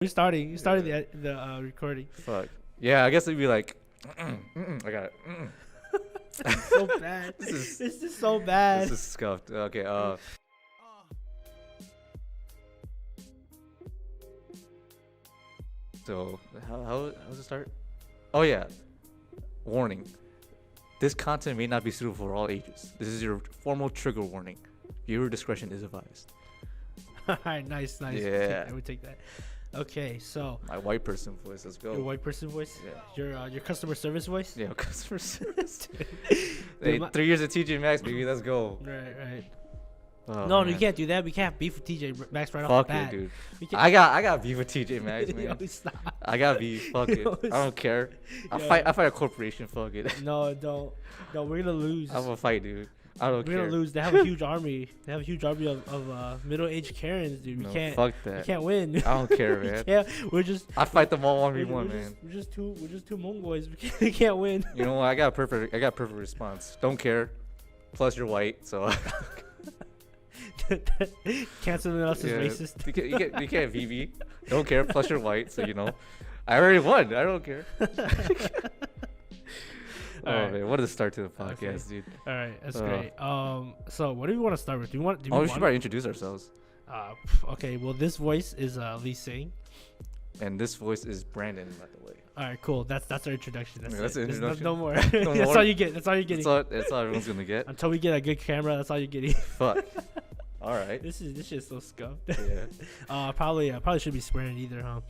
You started the recording. Fuck. Yeah, I guess it'd be like, I got it. This is so bad. This is so bad. This is scuffed. Okay. So how does it start? Oh yeah. Warning. This content may not be suitable for all ages. This is your formal trigger warning. Viewer discretion is advised. Alright, nice. Yeah. We take that. Okay, so My white person voice. Let's go. your white person voice. Yeah. Your customer service voice. Yeah, customer service. Dude, Hey, 3 years at TJ Maxx, baby. Let's go. Right. Oh, No, man. you can't do that. We can't beef with TJ Maxx right off the Fuck bat. it, dude. We can't- I got beef with TJ Maxx, man. Yo, stop. I got beef. Fuck it. Yo, I don't care. I Yo. fight a corporation. Fuck it. No, don't. No, we're gonna lose. I'm gonna fight, dude. I don't We're care. gonna lose. They have a huge army. They have a huge army of middle-aged Karens, dude. We No, can't. fuck We that. can't win. I don't care, We man. can't. We're just. I fight them all We're 1v1, just- man. We're just two Hmong boys. We can't win. You know what? I got perfect response. Don't care. Plus, you're white, so Can't someone else is yeah. racist. You can't VB. Don't care. Plus, you're white, so you know. I already won. I don't care. Oh Alright. man, what a start to the Okay. podcast, dude. All right, that's Uh, great. So what do we want to start with? Do we want? Do Oh, we we should want? probably introduce ourselves. Okay. Well, this voice is Lee Singh. And this voice is Brandon, by the way. All right, cool. That's our introduction. That's Yeah, it. that's the There's introduction? No more. No That's more? all you get. That's all you're getting. That's all everyone's gonna get. Until we get a good camera, that's all you're getting. Fuck. All right. This shit's so scuffed. Yeah. Probably should be swearing either, huh?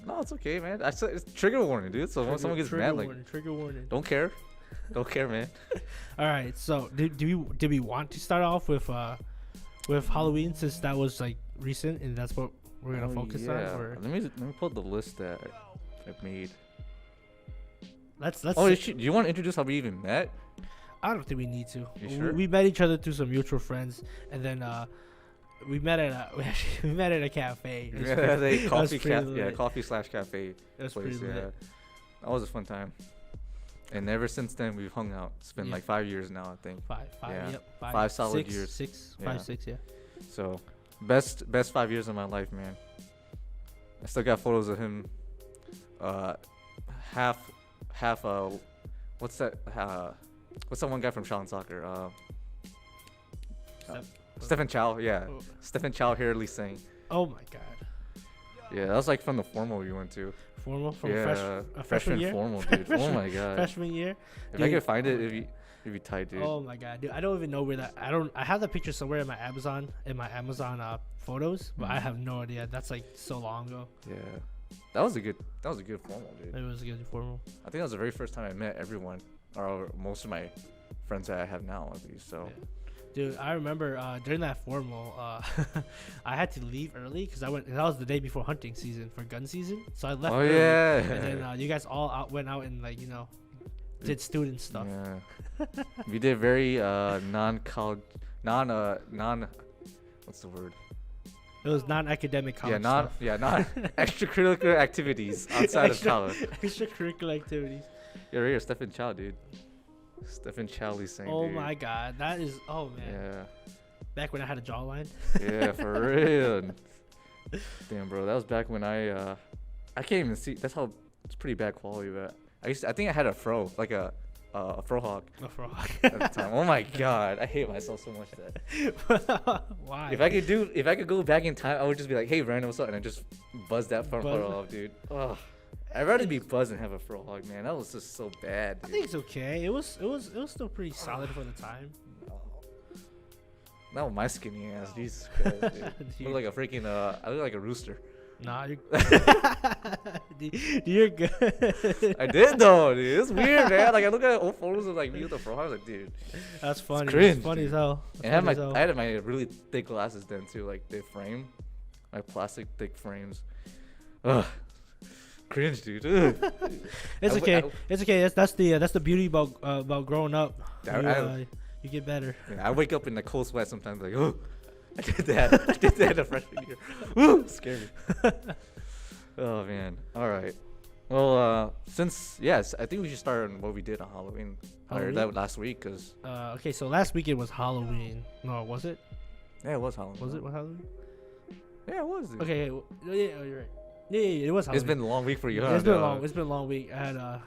No, it's okay, man. I said it's trigger warning, dude. So when someone gets mad, like, Trigger warning. don't care, man. All right. So did we want to start off with Halloween, since that was like recent and that's what we're gonna focus on? Or Let me pull up the list that I made. let's. Oh, do you want to introduce how we even met? I don't think we need to. You sure? We met each other through some mutual friends, and then we met at a cafe. It was Yeah, pretty- they that was coffee pretty cafe. Yeah, lit. coffee/cafe It was place. pretty Yeah, lit. that was a fun time. And ever since then, we've hung out. It's been Yeah. like 5 years now, I think. Five, Yeah. yep, 5 solid six, years. Six, Yeah. 5, 6, yeah. So, best 5 years of my life, man. I still got photos of him. Half. What's that? What's that one guy from Shaolin Soccer? Stephen Chow. Yeah, Oh. Stephen Chow here, Lee Singh. Oh my god. Yeah, that was like from the formal we went to. Formal from Yeah, freshman year. formal, dude. Oh my god. Freshman year. If I Dude. could find it, it'd be tight, dude. Oh my god, dude! I don't even know where that. I have the picture somewhere in my Amazon photos, but I Mhm. have no idea. That's like so long ago. Yeah, that was a good formal, dude. It was good formal. I think that was the very first time I met everyone, or most of my friends that I have now, at least. So. Yeah. Dude, I remember during that formal, I had to leave early because I went. That was the day before hunting season for gun season, so I left. Oh early. yeah. And then you guys all went out and like did student stuff. Yeah. We did very non-college, what's the word? It was non-academic college non extracurricular activities outside of college. extracurricular activities. Yeah, right here, Stephen Chow, dude. Stephen Chow, Lee Singh, Oh dude. my god, that is. Oh man. Yeah. Back when I had a jawline. Yeah, for real. Damn, bro, that was back when I can't even see. That's how it's pretty bad quality. But I think I had a fro, like a fro hawk A frog. at the time. Oh my god, I hate myself so much that. Why? If I could go back in time, I would just be like, "Hey, Brandon, what's up?" and I just buzz that front Buzz fro it. off, dude. Ugh. I'd rather be buzzed than have a fro hawk, man. That was just so bad, I dude. think it's okay. It was still pretty solid for the time. Not with my skinny ass, Jesus Christ, dude. I look like a freaking I look like a rooster. Nah, you're you're good. I did though, dude. It's weird, man. Like I look at old photos of like me with the fro hawk, I was like, dude. That's funny. cringe, That's funny dude. as hell. That's And funny as hell. I had my really thick glasses then too, like they frame, my plastic thick frames. Ugh, cringe, dude. Ugh. It's I- okay. I- It's okay. That's the beauty about growing up. I- You get better. Yeah, I wake up in the cold sweat sometimes, like, oh, I did that the freshman year. Woo, scary. Oh man. All right. Well, I think we should start on what we did on Halloween. I heard Halloween? that last week, cause Okay, so last weekend was Halloween. No, was it? yeah, it was Halloween. Was it Halloween? Yeah, it was. Dude. Okay, yeah, oh, you're right. Yeah, it was Halloween. It's been a long week for you. Yeah, Huh? it's been a long. It's been a long week. I had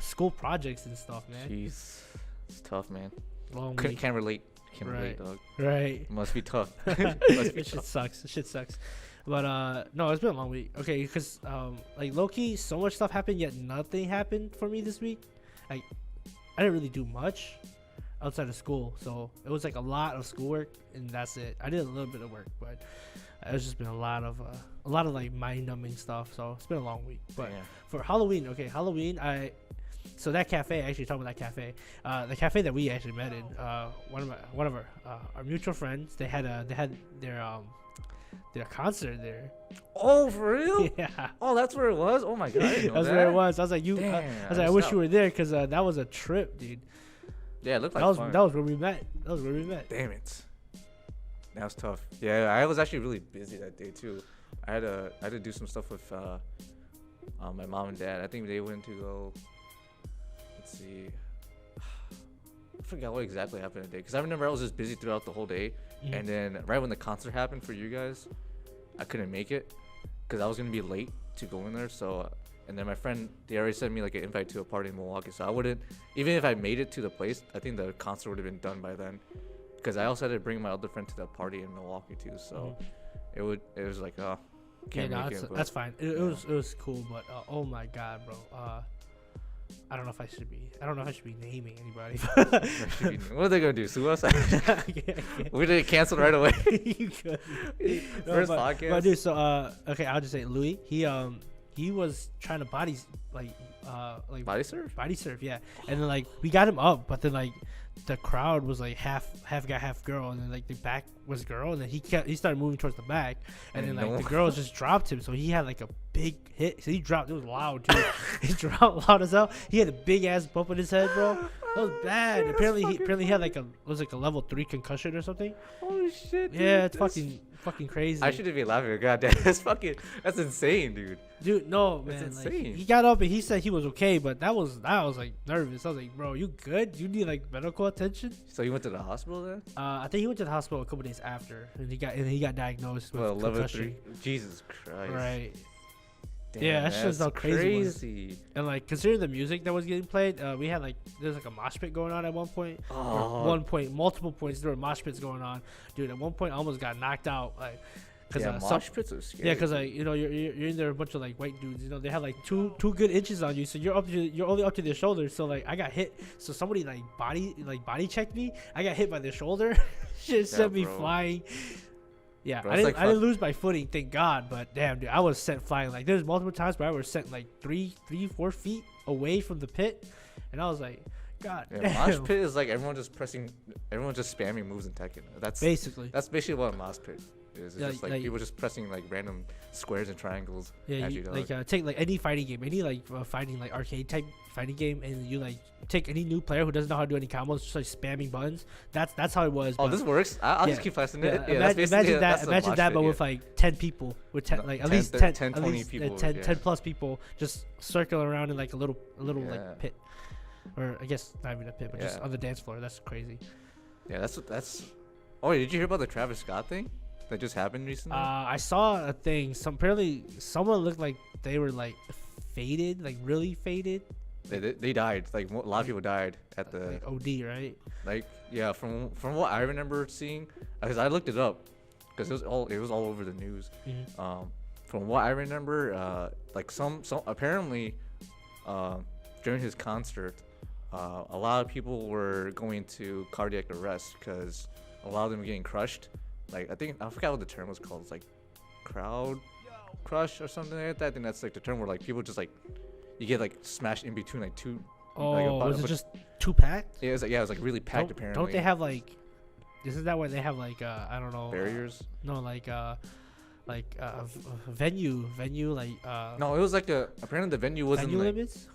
school projects and stuff, man. Jeez, it's tough, man. Long Can't week. relate. Can't relate, dog. Right. Must be tough. Must be It shit tough. sucks. Shit sucks. But no, it's been a long week. Okay, because like low key, so much stuff happened, yet nothing happened for me this week. Like, I didn't really do much outside of school, so it was like a lot of schoolwork, and that's it. I did a little bit of work, but it's just been a lot of like mind-numbing stuff. So it's been a long week. But Yeah. for Halloween, so that cafe, actually talking about that cafe, the cafe that we actually met in, one of our mutual friends, they had their concert there. Oh, for real? Yeah. Oh, that's where it was. Oh my god. I didn't know That's that. where it was. I was like, Damn, I was like, I wish you were there because that was a trip, dude. Yeah, it looked like That was fun. that was where we met. Damn it. That was tough. Yeah, I was actually really busy that day too. I had to do some stuff with my mom and dad. I think they went to go. Let's see. I forgot what exactly happened today because I remember I was just busy throughout the whole day, Mhm. and then right when the concert happened for you guys, I couldn't make it because I was gonna be late to go in there. So, and then my friend, they already sent me like an invite to a party in Milwaukee, so I wouldn't, even if I made it to the place, I think the concert would have been done by then. Because I also had to bring my other friend to that party in Milwaukee too, so it was like, oh, can't Yeah, make no, it. But that's fine. It yeah. was cool, but oh my god, bro. I don't know if I should be naming anybody. what are they gonna do? Sue us? Okay. We didn't cancel right away. You could. First but podcast. dude, so okay, I'll just say Louis. He was trying to body Body surf? body surf, yeah. And then like we got him up, but then like the crowd was like half guy, half girl, and then like the back was girl, and then he started moving towards the back, and then like the girls just dropped him, so he had like a big hit. So he dropped. It was loud too. He dropped loud as hell. He had a big ass bump in his head, bro. That was bad. Dude, Apparently that's he had like a level 3 concussion or something. Holy shit. Dude, Yeah, it's that's- fucking crazy. I shouldn't be laughing. God damn, that's insane, dude. Dude, no, That's man. Like, insane. he got up and he said he was okay, but I was like nervous. I was like, bro, you good? You need like medical attention? So you went to the hospital then? I think he went to the hospital a couple days after, and he got diagnosed with Well, level concussion. 3. Jesus Christ. Right. Damn, Yeah, that shit was that's how crazy it was. crazy. And like considering the music that was getting played, we had like there's like a mosh pit going on at one point. Or Oh, one point, multiple points there were mosh pits going on. Dude, at one point I almost got knocked out. Like, cause yeah, mosh pits are scary. yeah, cause like you're in there a bunch of like white dudes. They have like two good inches on you, so you're only up to their shoulders. So like I got hit. So somebody like body checked me. I got hit by their shoulder. Shit sent me bro. flying. Yeah, Bro, I it's didn't like I didn't lose my footing, thank God. But damn, dude, I was sent flying. Like there's multiple times where I was sent like 4 feet away from the pit, and I was like, God Yeah, damn. mosh pit is like everyone just spamming moves in Tekken. That's Basically, what a mosh pit is. It's Yeah, just like like- people just pressing like random squares and triangles yeah. at You, you. Dog. like take like any fighting game, any like fighting like arcade type fighting game, and you like take any new player who doesn't know how to do any combos, just like spamming buttons. That's how it was. Oh, but- this works. I'll yeah, just keep pressing Yeah, it. Yeah, that's basically imagine that, a imagine mosh that, pit, but yeah. with like 10 people, with 10, No, like 10 at least 10 10, 20 at least, people, 10 yeah. plus people just circling around in like a little Yeah. like pit, or I guess not even a pit, but just Yeah. on the dance floor. That's crazy. Yeah, that's. Oh, did you hear about the Travis Scott thing that just happened recently? I saw a thing. Apparently someone looked like they were like faded, like really faded, They died. Like a lot of people died at the like OD, right? like yeah. From what I remember seeing, because I looked it up, because it was all over the news. Mhm. From what I remember, like some apparently, during his concert, a lot of people were going to cardiac arrest because a lot of them were getting crushed. Like I forgot what the term was called. It's like crowd crush or something like that. I think that's like the term where like people just like you get like smashed in between like two. Oh, like, was it just too packed? Yeah, it was like really packed. Apparently, Don't they have like? Isn't that why they have like I don't know barriers? No, like venue like No, it was like apparently the venue wasn't venue like, limits.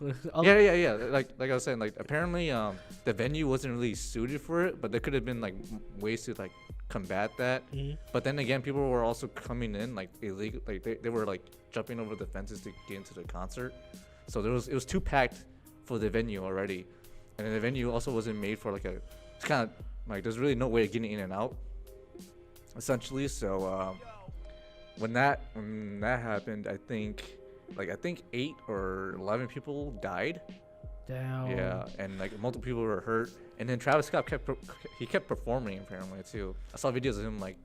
yeah. Like I was saying, like apparently the venue wasn't really suited for it, but there could have been like ways to like combat that. Mhm. But then again, people were also coming in like illegal, like they were like jumping over the fences to get into the concert. So it was too packed for the venue already, and then the venue also wasn't made for like it's kind of like there's really no way of getting in and out, essentially. So when that happened, I think 8 or 11 people died. Damn. Yeah, and like multiple people were hurt. And then Travis Scott kept performing apparently too. I saw videos of him like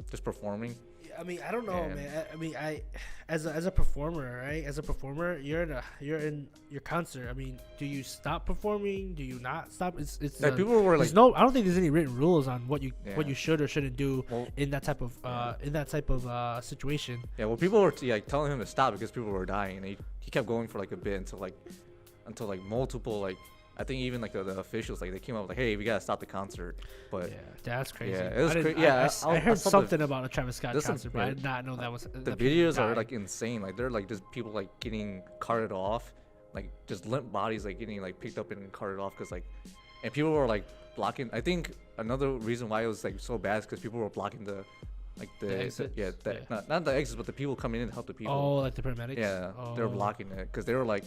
just performing. I mean, I don't know, And- man. I mean, as a performer, right? As a performer, you're in your concert. I mean, do you stop performing? Do you not stop? It's Like people were like, there's no. I don't think there's any written rules on what you Yeah. should or shouldn't do well, in that type of situation. yeah, well, people were like telling him to stop because people were dying, and he kept going for like a bit until like multiple like. I think even like the officials like they came up like, hey, we gotta stop the concert, but Yeah, that's crazy. Yeah, it was I didn't- crazy. Yeah, I I heard saw something about a Travis Scott Listen, concert, but I yeah, did not know that was the that people videos are died. like insane. Like they're like just people like getting carted off, like just limp bodies like getting like picked up and carted off because like, and people were like blocking. I think another reason why it was like so bad is because people were blocking the exits? not the exits, but the people coming in to help the people. Oh, like the paramedics. Yeah, they were Oh. blocking it because they were like,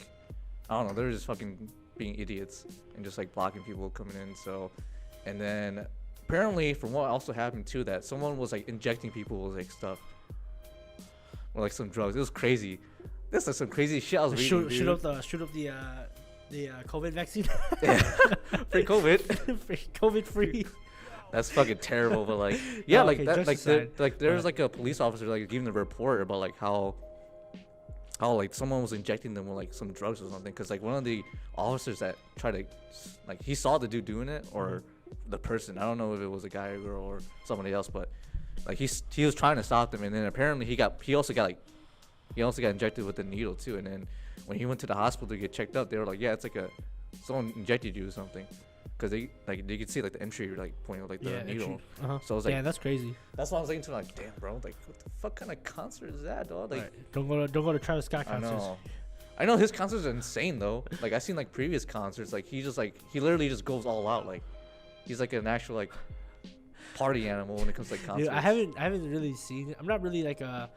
I don't know, they were just fucking being idiots and just like blocking people coming in. So, and then apparently from what also happened too, that someone was like injecting people with like stuff or like some drugs. It was crazy. This is some crazy shit I was reading. Shoot up the COVID vaccine. Yeah. Free COVID. COVID free. That's fucking terrible. But like, yeah, No, like okay, that, jokes like aside, like there's but- like a police officer like giving a report about like how like someone was injecting them with like some drugs or something. Cause like one of the officers that tried to like he saw the dude doing it or the person. I don't know if it was a guy or girl or somebody else, but like he was trying to stop them, and then apparently he also got injected with the needle too. And then when he went to the hospital to get checked out, they were like, yeah, it's like someone injected you or something. Cause they could see like the entry like pointing like the needle. Uh-huh. So I was like, yeah, that's crazy. that's what I was thinking to like, damn, bro, like what the fuck kind of concert is that, dog? Like, Right. Don't go to Travis Scott I concerts. know. I know his concerts are insane though. Like I've seen like previous concerts, like he literally just goes all out. Like he's like an actual like party animal when it comes to like concerts. Dude, I haven't really seen. I'm not really like a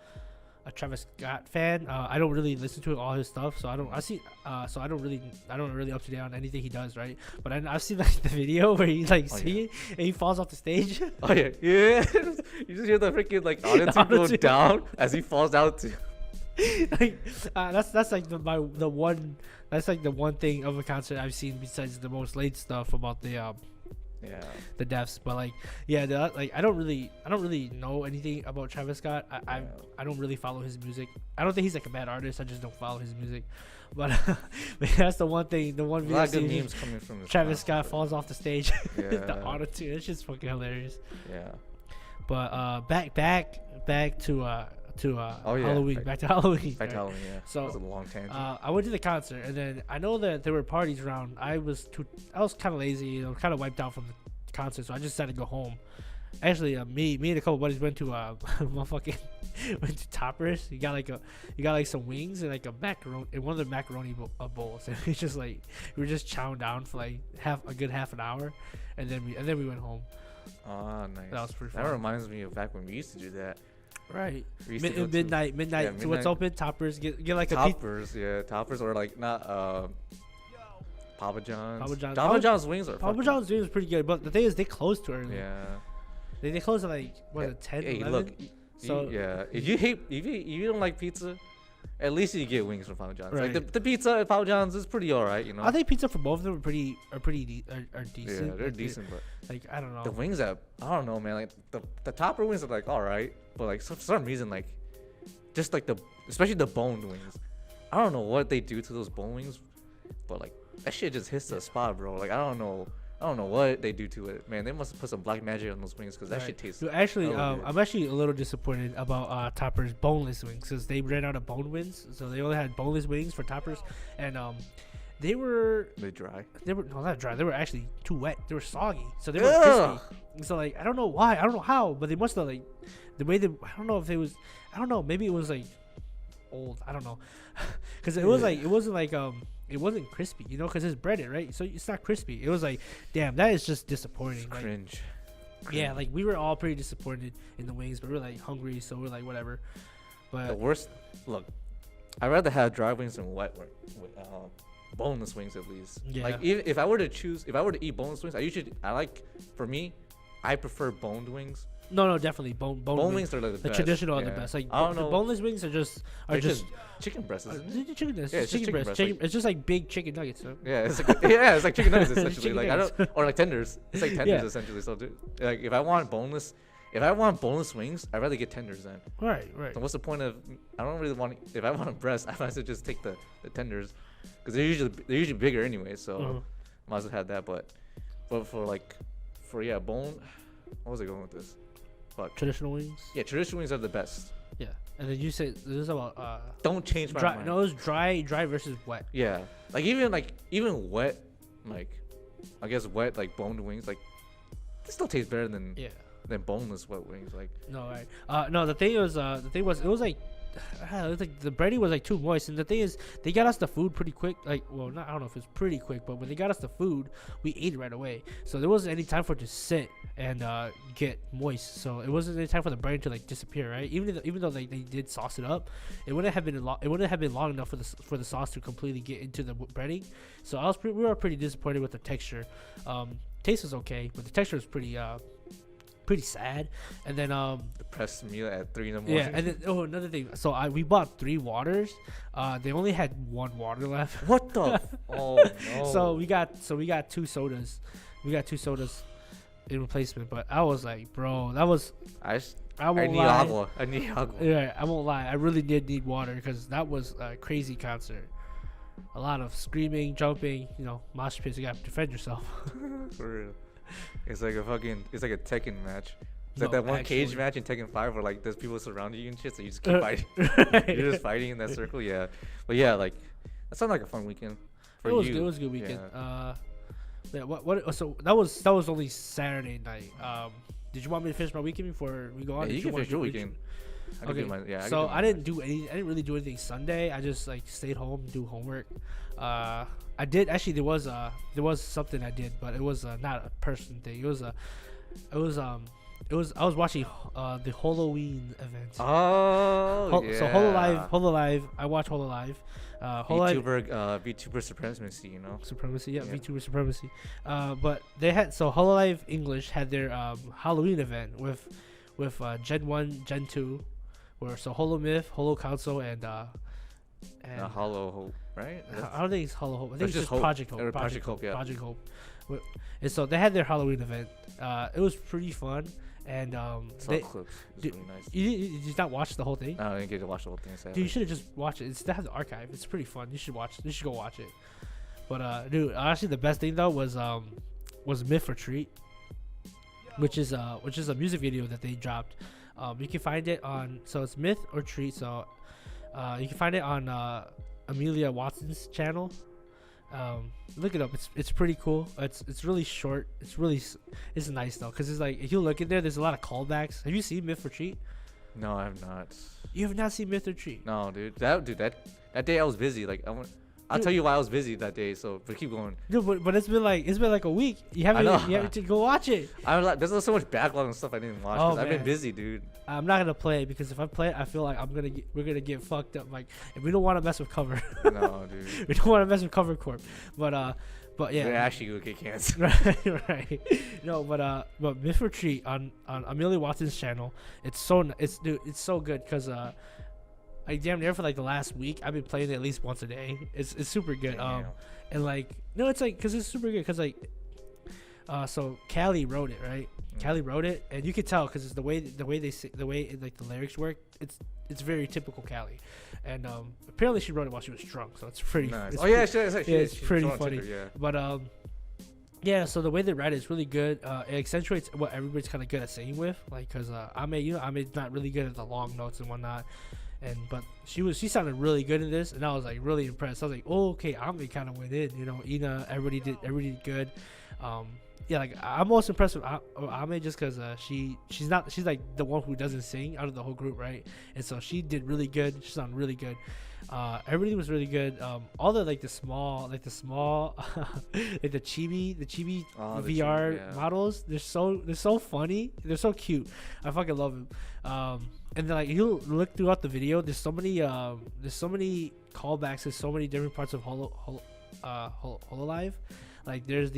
Travis Scott fan. I don't really listen to all his stuff, so I don't really up to date on anything he does, right? But I've seen like the video where he like singing and he falls off the stage. Oh yeah, yeah. You just hear the freaking like audience go Auto-tune. down as he falls down too. Like, that's like the one thing of a concert I've seen besides the most late stuff about Yeah. the deaths. But like, yeah, like I don't really know anything about Travis Scott. I don't really follow his music. I don't think he's like a bad artist. I just don't follow his music. But, but that's the one thing. The one A video lot I've of good seen, memes coming from this Travis concert. Scott falls off the stage. The Yeah. auto tune. It's just fucking hilarious. Yeah. But back to Oh, yeah, Halloween. Back to Halloween. Back to right? Halloween, yeah. So, that was a long tangent. I went to the concert, and then I know that there were parties around. I was kind of lazy, kind of wiped out from the concert, so I just decided to go home. Actually, me and a couple buddies went to motherfucking went to Toppers. You got like some wings and like a macaroni in one of the macaroni bowls, and it's just like we were just chowing down for like a good half an hour, and then we went home. Oh, nice. That was pretty That fun. reminds me of back when we used to do that. Right. We used to go to Midnight yeah, to what's midnight. open. Toppers get like a pizza. Toppers, yeah, Toppers or like not Papa John's. Papa John's. Papa John's wings are Papa fucking- John's was pretty good, but the thing is they closed too early. Yeah. They closed at like what, Yeah, 10, hey, 11? look, So- yeah, if you don't like pizza, at least you get wings from Papa John's. Right. Like the pizza at Papa John's is pretty alright, you know. I think pizza for both of them are pretty are decent. yeah, they're Like, decent, but Like I don't know. the wings at I don't know, man. Like the topper wings are like alright, but like for some reason like just like especially the boned wings. I don't know what they do to those bone wings, but like that shit just hits the spot, bro. Like I don't know what they do to it, man. They must have put some black magic on those wings because that Right. shit tastes. So actually, hella good. I'm actually a little disappointed about Topper's boneless wings because they ran out of bone wings, so they only had boneless wings for Toppers, and they were They dry. no, not dry. They were actually too wet. They were soggy, so they were Ugh. crispy. And so like I don't know why, I don't know how, but they must have like the way they. I don't know if it was. I don't know. Maybe it was like old. I don't know, because it was like it wasn't like it wasn't crispy, you know, because it's breaded, right? So it's not crispy. It was like, damn, that is just disappointing. Like, Cringe. yeah, like we were all pretty disappointed in the wings, but we were like hungry, so we're like whatever. The But worst. Look, I'd rather have dry wings than wet with boneless wings at least. Yeah. Like if I were to eat boneless wings, I like for me, I prefer boned wings No, definitely bone wings are like the The best. traditional are the Yeah. best. Like I don't the know. boneless wings are just chicken breast. Isn't it? chicken breast. Yeah, it's just chicken breast. breast, Chicken, like- it's just like big chicken nuggets. So. Yeah, it's like chicken nuggets essentially. Chicken Like nuggets. I don't or like tenders. It's like tenders Yeah. essentially. So like if I want boneless wings, I'd rather get tenders then. Right. So what's the point of? I don't really want. If I want a breast, I might as well just take the tenders, because they're usually bigger anyway. So Mhm. might as well have that. But for bone. What was I going with this? Fuck. Traditional wings. Yeah, traditional wings are the best. Yeah. And then you said this is about Don't change my dry. mind. No, it's dry versus wet. Yeah, even wet, like I guess wet like boned wings, like they still taste better than Yeah. boneless wet wings. Like No, right. No, the thing was it was like the breading was like too moist, and the thing is they got us the food pretty quick. Like, well, not I don't know if it's pretty quick, but when they got us the food, we ate it right away. So there wasn't any time for it to sit and get moist. So it wasn't any time for the breading to like disappear, right? Even though like they did sauce it up, it wouldn't have been long enough for the sauce to completely get into the breading. So we were pretty disappointed with the texture. Taste was okay, but the texture was pretty sad. And then depressed meal at 3 in the morning. yeah, and then another thing. So we bought 3 waters. They only had 1 water left. What the? Oh no. So we got 2 sodas. We got 2 sodas in replacement. But I was like, bro, that was. I won't need lie. agua. I need agua. Yeah, I won't lie. I really did need water because that was a crazy concert. A lot of screaming, jumping. Mosh pits. You gotta defend yourself. For real. It's like a Tekken match. It's No, like that one actually. cage match in Tekken 5 where like there's people surrounding you and shit, so you just keep fighting. You're just fighting in that circle, yeah. But yeah, like that sounded like a fun weekend for It was you. good. It was a good weekend. Yeah. Yeah. What? So that was only Saturday night. Did you want me to finish my weekend before we go on? Yeah, Did you can want finish your to do- weekend. I can Okay. do my, yeah, So I didn't didn't really do anything Sunday. I just like stayed home, do homework. I did actually. There was something I did, but it was not a person thing. I was watching the Halloween event. Oh, yeah. So Hololive. I watch Hololive. VTuber supremacy, Supremacy, yeah. Yeah. VTuber supremacy. But they had Hololive English had their Halloween event with Gen 1, Gen 2, where Holo Myth, Holo Council, and Hollow Hope, right? I don't think it's Holo Hope. I think It's it's just just Hope. Project Hope. Or Project Hope, yeah. Project Hope. And so they had their Halloween event. It was pretty fun, and Saw they, clips. It was did- really nice. you did not watch the whole thing. I didn't get to watch the whole thing. Sadly. Dude, you should have just watched it. They have the archive. It's pretty fun. You should go watch it. But dude, honestly, the best thing though was Myth or Treat, which is a music video that they dropped. You can find it on it's Myth or Treat. So you can find it on Amelia Watson's channel. Look it up. It's pretty cool. It's really short. It's nice though, because it's like if you look in there's a lot of callbacks. Have you seen Myth or Treat? No, I have not. You have not seen Myth or Treat? No, dude. That day I was busy. Like I'll tell you why I was busy that day. So, but keep going. Dude, but it's been like a week. You haven't to go watch it. There's so much backlog and stuff I didn't watch. 'Cause I've been man. busy, dude. I'm not gonna play it because if I play it, I feel like we're gonna get fucked up. Like, and we don't want to mess with cover. No, dude. We don't want to mess with Cover Corp. But yeah. They actually will get canceled. right. No, but Myth or Treat on Amelia Watson's channel. It's so good because like damn near for like the last week I've been playing it at least once a day. It's super good. Damn. And like no, it's like because it's super good because like so Callie wrote it, right? Callie wrote it, and you can tell because it's the way they say, the way like the lyrics work. It's very typical Callie, and apparently she wrote it while she was drunk, so it's pretty. Nice. It's Oh yeah, it's pretty funny. Yeah. But yeah. So the way they write it is really good. It accentuates what everybody's kind of good at singing with, like because Ame's not really good at the long notes and whatnot. But she sounded really good in this, and I was like really impressed. I was like, oh, okay, Ame kind of went in, Ina, everybody did good. Yeah, like I'm most impressed with Ame just because she's like the one who doesn't sing out of the whole group, right? And so she did really good. She sounded really good. Everything was really good. All the small like the chibi VR models. They're so funny. They're so cute. I fucking love them. And then like you look throughout the video, there's so many callbacks. There's so many different parts of Hololive. Like there's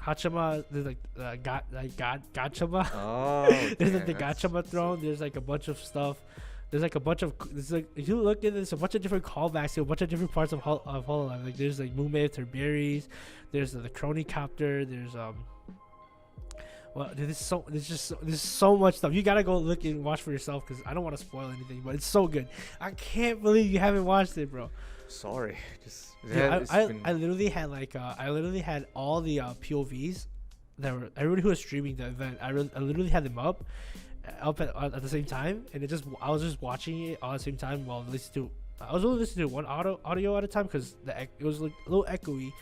Hachima. There's like Gachama. Oh, There's damn, like the that's Gachama throne. There's like a bunch of stuff. There's like a bunch of there's like if you look at this, there's a bunch of different callbacks to a bunch of different parts of Hololive. Like there's like Mume to berries. There's the crony copter. There's well, dude, there's so much stuff. You gotta go look and watch for yourself because I don't want to spoil anything, but it's so good. I can't believe you haven't watched it, bro. Sorry, just Yeah, I literally had like I literally had all the POVs that were everybody who was streaming the event. I literally had them up at the same time, and I was just watching it all at the same time while listening to. I was only listening to one audio at a time because it was like a little echoey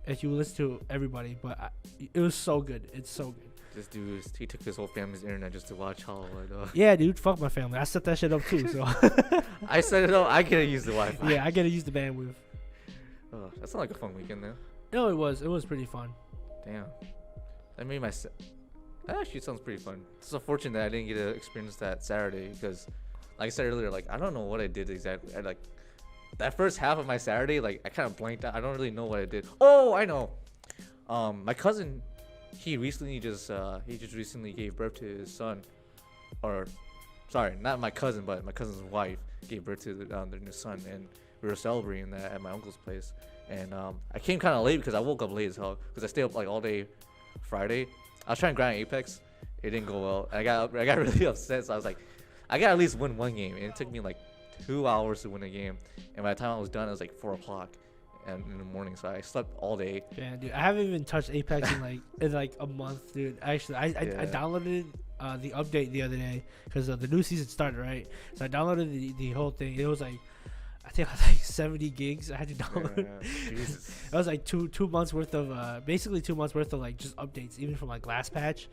if you listen to everybody, but it was so good. It's so good. This dude, he took his whole family's internet just to watch Hololive. Yeah, dude, fuck my family. I set that shit up too. So I set it up. I gotta use the Wi-Fi. yeah, I gotta use the bandwidth. Oh, that sounds like a fun weekend though. No, it was pretty fun. Damn, that made that actually sounds pretty fun. It's unfortunate that I didn't get to experience that Saturday because, like I said earlier, like I don't know what I did exactly. I like that first half of my Saturday, like I kind of blanked out. I don't really know what I did. Oh, I know. My cousin, he just recently gave birth to his son, or sorry, not my cousin, but my cousin's wife gave birth to their new son, and we were celebrating that at my uncle's place. And I came kind of late because I woke up late as hell because I stayed up like all day Friday. I was trying to grind Apex. It didn't go well. I got really upset. So I was like, I got to at least win one game. And it took me like 2 hours to win a game. And by the time I was done, it was like 4 o'clock in the morning. So I slept all day. Yeah, dude. I haven't even touched Apex in like a month, dude. Actually, I downloaded the update the other day because the new season started, right? So I downloaded the whole thing. It was like, I think it was like 70 gigs I had to download. Yeah, Jesus. It was like two months worth of basically 2 months worth of like just updates, even from like last patch,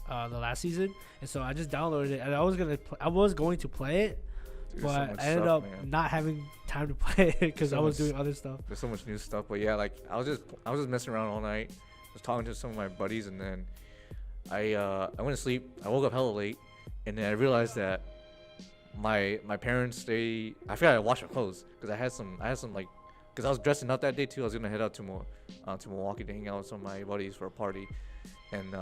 the last season. And so I just downloaded it, and I was going to play it, Dude, but so I much ended stuff, up man. not having time to play it because So I was much- doing other stuff. There's so much new stuff. But yeah, like I was just messing around all night. I was talking to some of my buddies, and then I went to sleep. I woke up hella late, and then I realized that my parents, I forgot I washed my clothes because I had some like, because I was dressing up that day too. I was gonna head out to Milwaukee to hang out with some of my buddies for a party, and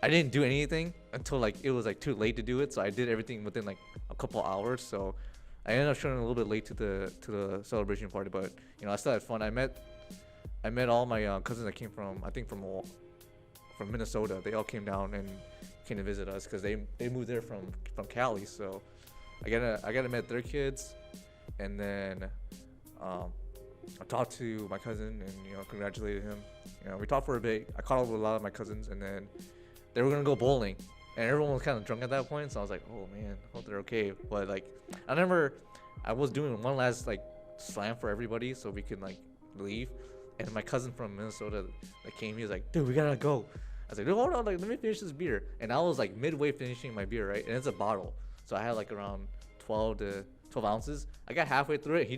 I didn't do anything until like it was like too late to do it. So I did everything within like a couple hours. So I ended up showing a little bit late to the celebration party, but you know I still had fun. I met all my cousins that came from Minnesota. They all came down and came to visit us because they moved there from Cali. So I got to meet their kids, and then I talked to my cousin and congratulated him. We talked for a bit. I caught up with a lot of my cousins, and then they were gonna go bowling, and everyone was kind of drunk at that point. So I was like, oh man, hope they're okay. But like I remember I was doing one last like slam for everybody so we could like leave, and my cousin from Minnesota like came. He was like, dude, we gotta go. I was like, hold on, like let me finish this beer. And I was like midway finishing my beer, right? And it's a bottle. So I had like around 12 ounces. I got halfway through it.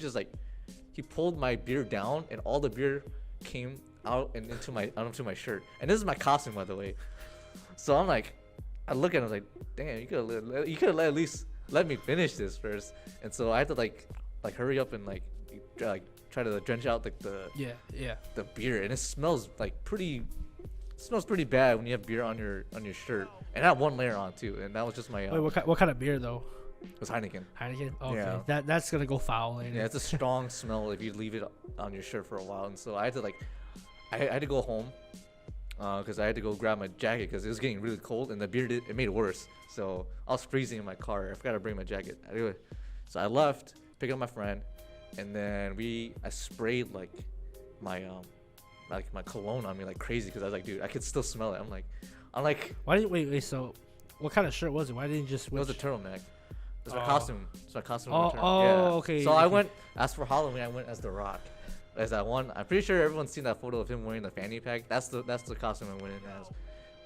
He pulled my beer down, and all the beer came out and into my shirt. And this is my costume, by the way. So I'm like, I look at him, I was like, damn, you could have at least let me finish this first. And so I had to like hurry up and like try to drench out like the beer, and it smells pretty bad when you have beer on your shirt. And I had one layer on too, and that was just my. Wait, what kind of beer though? It was Heineken. Heineken. Oh, okay, Yeah. that's gonna go foul later. Yeah, it's a strong smell if you leave it on your shirt for a while. And so I had to I had to go home because I had to go grab my jacket because it was getting really cold, and the beer it made it worse. So I was freezing in my car. I forgot to bring my jacket. Anyway, so I left, picked up my friend, and then I sprayed like my cologne on me like crazy because I was like, dude, I could still smell it. I'm like. Why didn't wait? So, what kind of shirt was it? Why didn't you just switch? It was a turtleneck. It's my costume. It's my costume. Okay. So I went as for Halloween. I went as The Rock, as that one. I'm pretty sure everyone's seen that photo of him wearing the fanny pack. That's the costume I went in as.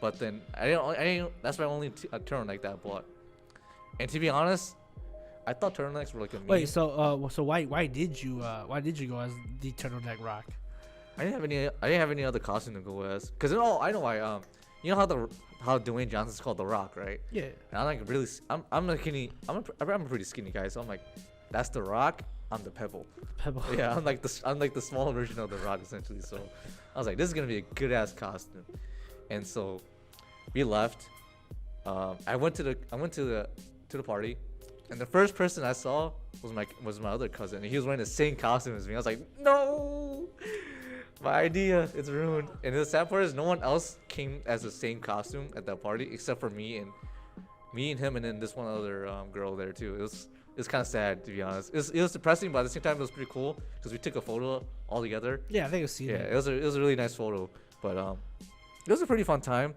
But then I didn't. That's my only turtleneck that I bought. And to be honest, I thought turtlenecks were like a meme. Wait. So why did you go as the turtleneck Rock? I didn't have any other costume to go as. Cause I know why. You know how Dwayne Johnson's called The Rock, right? Yeah. And I'm like really. I'm a pretty skinny guy, so I'm like, that's The Rock. I'm the Pebble. Pebble. Yeah, I'm like the small version of The Rock essentially. So I was like, this is gonna be a good ass costume. And so we left. I went to the party, and the first person I saw was my other cousin, and he was wearing the same costume as me. I was like, no, my idea, it's ruined. And the sad part is no one else came as the same costume at that party except for me and him, and then this one other girl there too. It was kind of sad, to be honest. It was depressing, but at the same time it was pretty cool because we took a photo all together. Yeah, I think I've seen it. Yeah, it was a really nice photo, but it was a pretty fun time.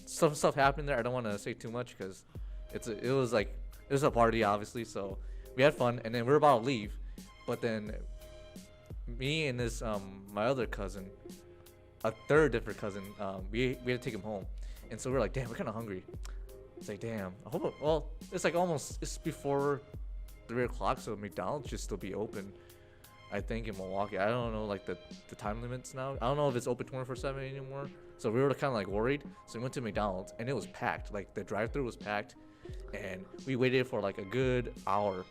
Some stuff happened there. I don't want to say too much because it was a party, obviously. So we had fun, and then we were about to leave, but then me and this my other cousin, a third different cousin, we had to take him home, and so we're like, damn, we're kind of hungry. It's like, damn. It's like it's before 3 o'clock, so McDonald's should still be open. I think in Milwaukee. I don't know like the time limits now. I don't know if it's open 24/7 anymore. So we were kind of like worried. So we went to McDonald's and it was packed. Like the drive-thru was packed, and we waited for like a good hour,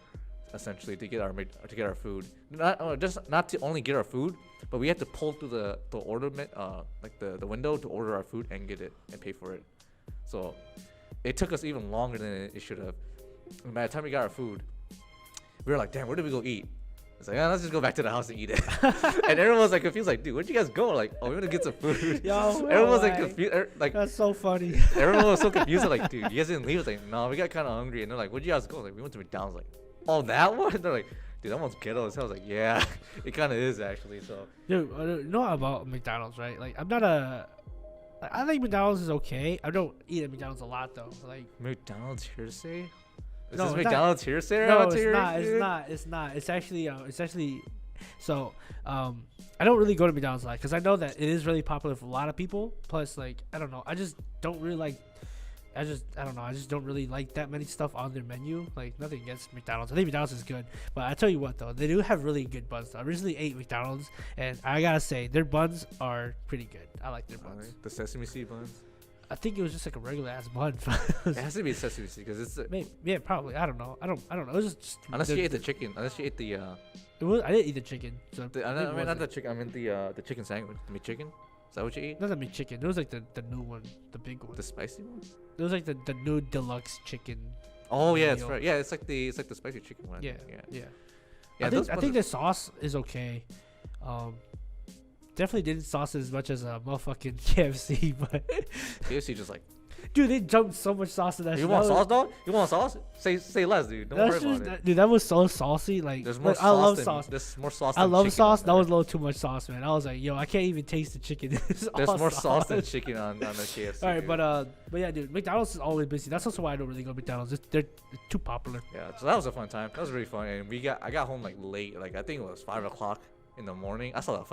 essentially, to get our food. Not to only get our food, but we had to pull through the the window to order our food and get it and pay for it. So it took us even longer than it should have. And by the time we got our food, we were like, damn, where did we go eat? It's like, let's just go back to the house and eat it. And everyone was like confused, like, dude, where'd you guys go? Like, oh, we want to get some food. Yo, everyone was like confused. Like, that's so funny. Everyone was so confused. Like, dude, you guys didn't leave. It's like, no, we got kind of hungry. And they're like, where'd you guys go? Like, we went to McDonald's. Like, oh, that one? They're like, dude, that one's ghetto as hell. I was like, yeah, it kind of is actually. So, dude, you know about McDonald's, right? Like, I'm not a. Like, I think McDonald's is okay. I don't eat at McDonald's a lot though. Like, McDonald's hearsay? Is no, this McDonald's hearsay? No, it's not. It's actually. So, I don't really go to McDonald's a lot because I know that it is really popular for a lot of people. Plus, like, I don't know. I just don't really like. I don't know. I just don't really like that many stuff on their menu. Like, nothing against McDonald's. I think McDonald's is good. But I tell you what, though, they do have really good buns. Though. I recently ate McDonald's, and I gotta say, their buns are pretty good. I like their buns. The sesame seed buns? I think it was just like a regular ass bun. It has to be sesame seed because it's. Maybe, yeah, probably. I don't know. I don't know. It was just. Unless you ate the chicken. Unless you ate the. I didn't eat the chicken. So I mean, not the chicken. I mean the chicken sandwich. The McChicken. Is that what you ate? Not the McChicken. It was like the new one, the big one. The spicy one. It was like the new deluxe chicken. Oh yeah, it's right. Yeah, it's like the spicy chicken one. Yeah. Yeah. I think the sauce is okay. Definitely didn't sauce it as much as a motherfucking KFC, but KFC just like. Dude, they dumped so much sauce in that. You want sauce, dog? You want sauce? Say less, dude. Don't worry about it. Dude, that was so saucy. Like, there's more sauce. I love sauce. There's more sauce. I love sauce. That was a little too much sauce, man. I was like, yo, I can't even taste the chicken. There's more sauce than chicken on the KFC. All right, but yeah, dude, McDonald's is always busy. That's also why I don't really go to McDonald's. They're too popular. Yeah, so that was a fun time. That was really fun, and I got home like late. Like I think it was 5 o'clock in the morning. I saw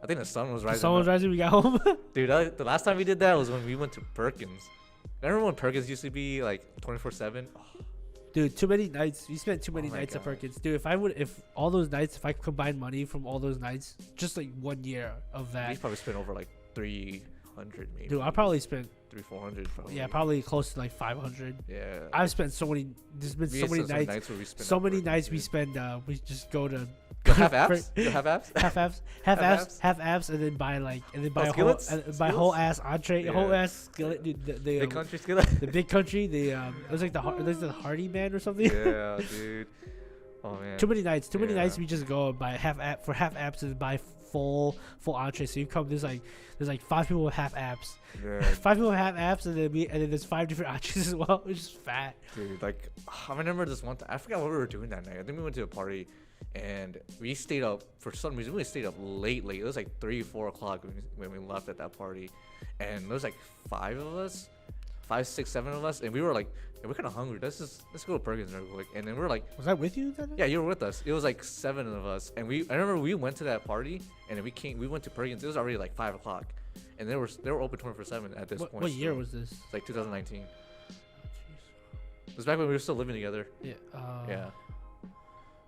I think the sun was rising. The sun was rising. We got home. Dude, the last time we did that was when we went to Perkins. Remember when Perkins used to be like 24/7? Oh. Dude, too many nights. We spent too many nights at Perkins. Dude, if all those nights, if I combine money from all those nights, just like 1 year of that. We probably spent over like 300 maybe. Dude, I probably spent 300-400 probably. Yeah, probably close to like 500. Yeah. I've spent so many. There's been so many nights. So many nights we spend. We just go to. Have apps? Have apps? Have apps, and then buy whole ass entree, whole ass skillet, dude. The big country skillet. The big country. It was like the Hardy Man or something. Yeah, dude. Oh man. Too many nights. Too many nights. We just go and buy half apps and buy full entree. So you come. There's like 5 people with half apps. Yeah. 5 people with half apps, and then there's 5 different entrees as well. It's just fat. Dude, like I remember this one time. I forgot what we were doing that night. I think we went to a party. And we stayed up for some reason. We stayed up late. It was like 3-4 o'clock when we left at that party, and there was like 5 of us, 5, 6, 7 of us, and we were like, hey, we're kind of hungry. Let's go to Perkins real quick. And then we were like, was I with you then? Yeah, you were with us. It was like 7 of us, and I remember we went to that party, and then we went to Perkins. It was already like 5 o'clock, and they were open 24/7 at this point. What year was this? It's like 2019. It was back when we were still living together. Yeah. Yeah.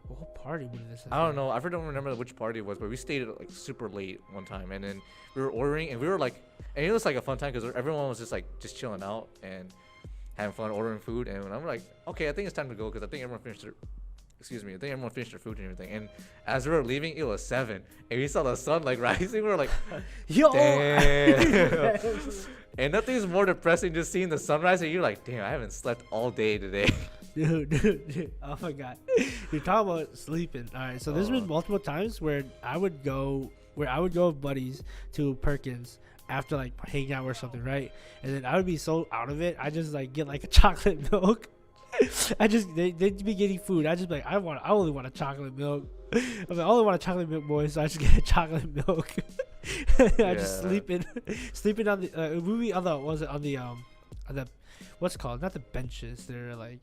What party was this? I don't know. I don't remember which party it was, but we stayed like super late one time, and then we were ordering, and we were like, and it was like a fun time because everyone was just chilling out and having fun ordering food, and I'm like, okay, I think it's time to go because I think everyone excuse me. I think everyone finished their food and everything. And as we were leaving, it was 7, and we saw the sun like rising. We were like, Yo. damn. And nothing's more depressing just seeing the sunrise, and you're like, damn, I haven't slept all day today. Dude. Oh my god. You're talking about sleeping. All right. So there's been multiple times where I would go with buddies to Perkins after like hanging out or something, right? And then I would be so out of it, I just like get like a chocolate milk. They'd be getting food. I just be like, I only want a chocolate milk. I was like, I only want a chocolate milk, boys. So I just get a chocolate milk. I just sleeping on the movie on the what's it called? Not the benches. They're like.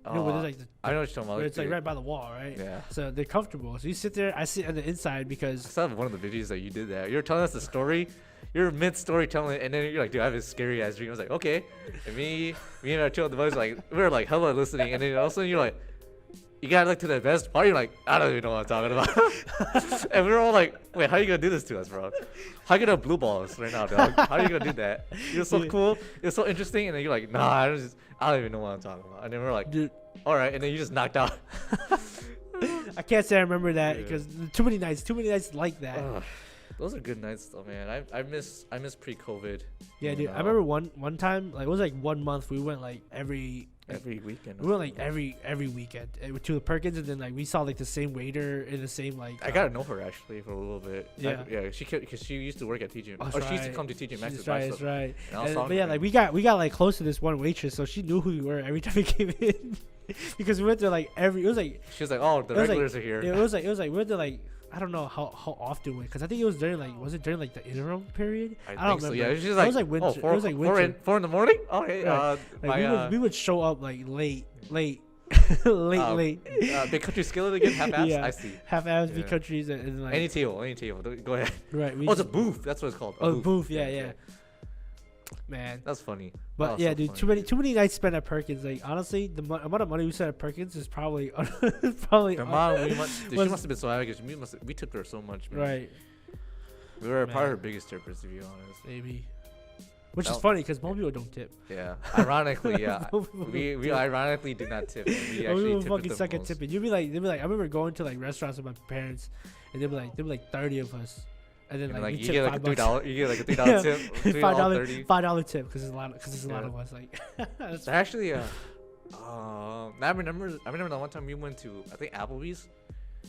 Where there's like I know what you're talking about. It's like right by the wall, right? Yeah. So they're comfortable. So you sit there. I sit on the inside because I saw one of the videos that you did that. You were telling us the story. You're mid storytelling, and then you're like, dude, I have a scary ass dream. I was like, okay. And me and our two other buddies like we were like hella listening, and then all of a sudden you're like, you gotta look to the best part. You're like, I don't even know what I'm talking about. And we were all like, wait, how are you gonna do this to us, bro? How are you gonna blue balls right now, dog? How are you gonna do that? You're so cool. It's so interesting. And then you're like, nah, I don't even know what I'm talking about. And then we're like, dude, all right. And then you just knocked out. I can't say I remember that because too many nights like that. Those are good nights though, man. I miss pre-COVID. Yeah, dude. I remember one time, like it was like 1 month. We went like every weekend. We went like every weekend to the Perkins, and then like we saw like the same waiter in the same like. I got to know her actually for a little bit. Yeah, because she used to work at TJ. Oh, she used to come to TJ Maxx. That's right. But yeah, like we got like close to this one waitress, so she knew who we were every time we came in, because we went to like it was like. She was like, oh, the regulars are here. It was like we went to like. I don't know how often because I think it was during like was it during like the interim period? I don't remember. So, yeah, it was like winter. It was like winter. 4 in the morning. Okay. Right. We would show up like late. Big country skillet again, half-ass. Yeah, I see. Half-ass big countries and like any table. Go ahead. Right. It's a booth. That's what it's called. Booth. Yeah. Man, that's funny. But yeah, dude, too many nights spent at Perkins. Like honestly, the amount of money we spent at Perkins is probably the amount she must have been so happy because we took her so much, man. Right. We were probably her biggest tippers, to be honest. Maybe. Which is funny because most people don't tip. Yeah. Ironically, yeah. we ironically do not tip. We actually tip fucking suck at tipping. They'd be like, I remember going to like restaurants with my parents, and they'd be like 30 of us. And then like you get like $3. You get like a $3 tip. $5 tip because there's a lot of us. Like that's actually I remember that one time we went to I think Applebees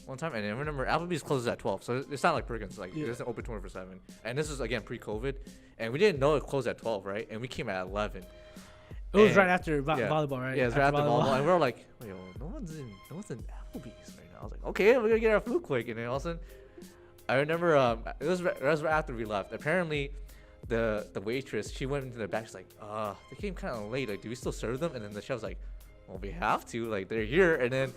one time, and I remember Applebees closes at 12, so it's not like Perkins, like it doesn't open 24/7. And this is again pre-COVID, and we didn't know it closed at 12, right? And we came at 11. It was right after volleyball, right? Yeah, it was right after volleyball, and we were like, wait, no one's in Applebees right now. I was like, okay, we're gonna get our food quick, and then all of a sudden. I remember it was right after we left. Apparently, the waitress, she went into the back. She's like, they came kind of late. Like, do we still serve them? And then the chef was like, well, we have to. Like, they're here. And then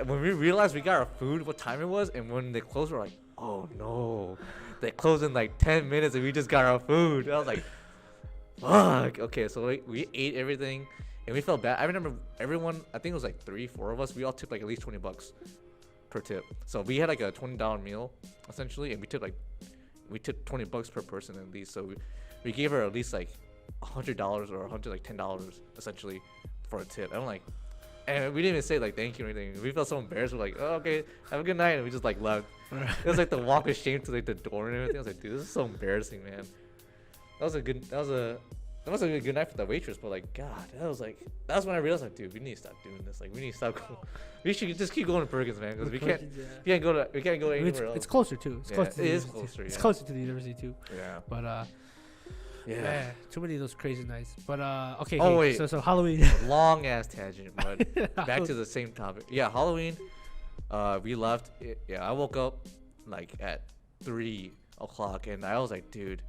when we realized we got our food, what time it was, and when they closed, we're like, oh no, they closed in like 10 minutes, and we just got our food. And I was like, fuck. Okay, so we ate everything, and we felt bad. I remember everyone. I think it was like 3-4 of us. We all tipped like at least $20 per tip. So we had like a $20 meal essentially, and we tipped $20 per person at least. So we gave her at least like $100 or $10 essentially for a tip. I'm like, and we didn't even say like thank you or anything. We felt so embarrassed. We're like, oh, okay, have a good night, and we just like left. It was like the walk of shame to like the door and everything. I was like, dude, this is so embarrassing, man. That was a good night for the waitress, but like, God, that's when I realized like, dude, we need to stop doing this. Like, we need to stop. We should just keep going to Perkins, man, because we can't go anywhere else. It's closer too. It is closer. It's closer to the university too. Yeah. But man, too many of those crazy nights. But okay. Oh wait. So Halloween. Long ass tangent, but back to the same topic. Yeah, Halloween. We left. I woke up like at 3 o'clock, and I was like, dude,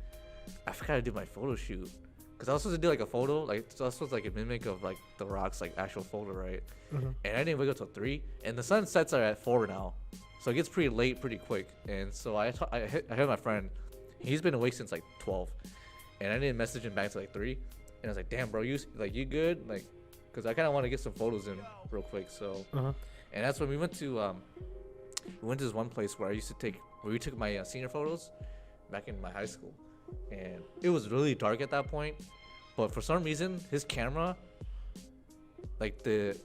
I forgot to do my photo shoot. Because I was supposed to do like a photo, like so I was supposed to like a mimic of like The Rock's like actual photo, right? Mm-hmm. And I didn't wake up till 3, and the sunsets are at 4 now, so it gets pretty late, pretty quick. And so I heard my friend, he's been awake since like 12, and I didn't message him back till like 3, and I was like, damn, bro, you good? Like, because I kind of want to get some photos in real quick. So, and that's when we went to this one place where we took my senior photos back in my high school. And it was really dark at that point, but for some reason his camera, like the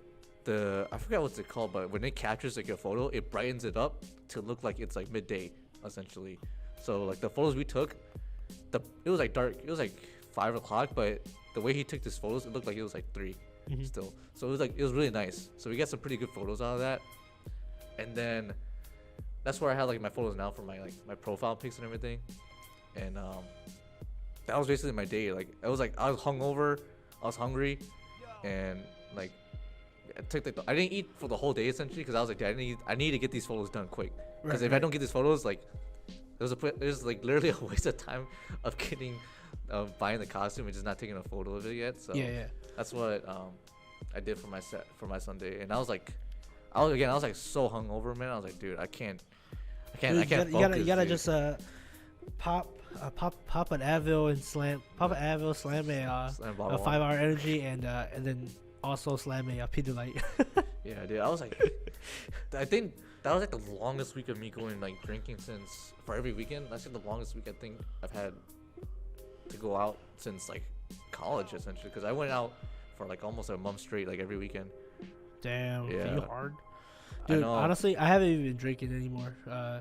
I forgot what's it called, but when it captures like your photo, it brightens it up to look like it's like midday, essentially. So like the photos we took, it was like dark. It was like 5 o'clock, but the way he took these photos, it looked like it was like 3 still. So it was really nice. So we got some pretty good photos out of that. And then that's where I had like my photos now for my profile pics and everything. And that was basically my day. Like I was hungover, I was hungry, and like I didn't eat for the whole day essentially because I was like, I need to get these photos done quick. Because if I don't get these photos, like there's like literally a waste of time of buying the costume and just not taking a photo of it yet. So yeah. that's what I did for my Sunday. And I was like so hungover, man. I was like, dude, I can't focus, you gotta dude. just pop an Advil and slam a 5-hour energy and then also slam a Pedialyte. Yeah, dude. I was like, I think that was like the longest week of me going like drinking for every weekend. That's like the longest week I think I've had to go out since like college essentially. Because I went out for like almost a month straight, like every weekend. Damn, yeah. you hard. Dude, honestly, I haven't even been drinking anymore. Yeah,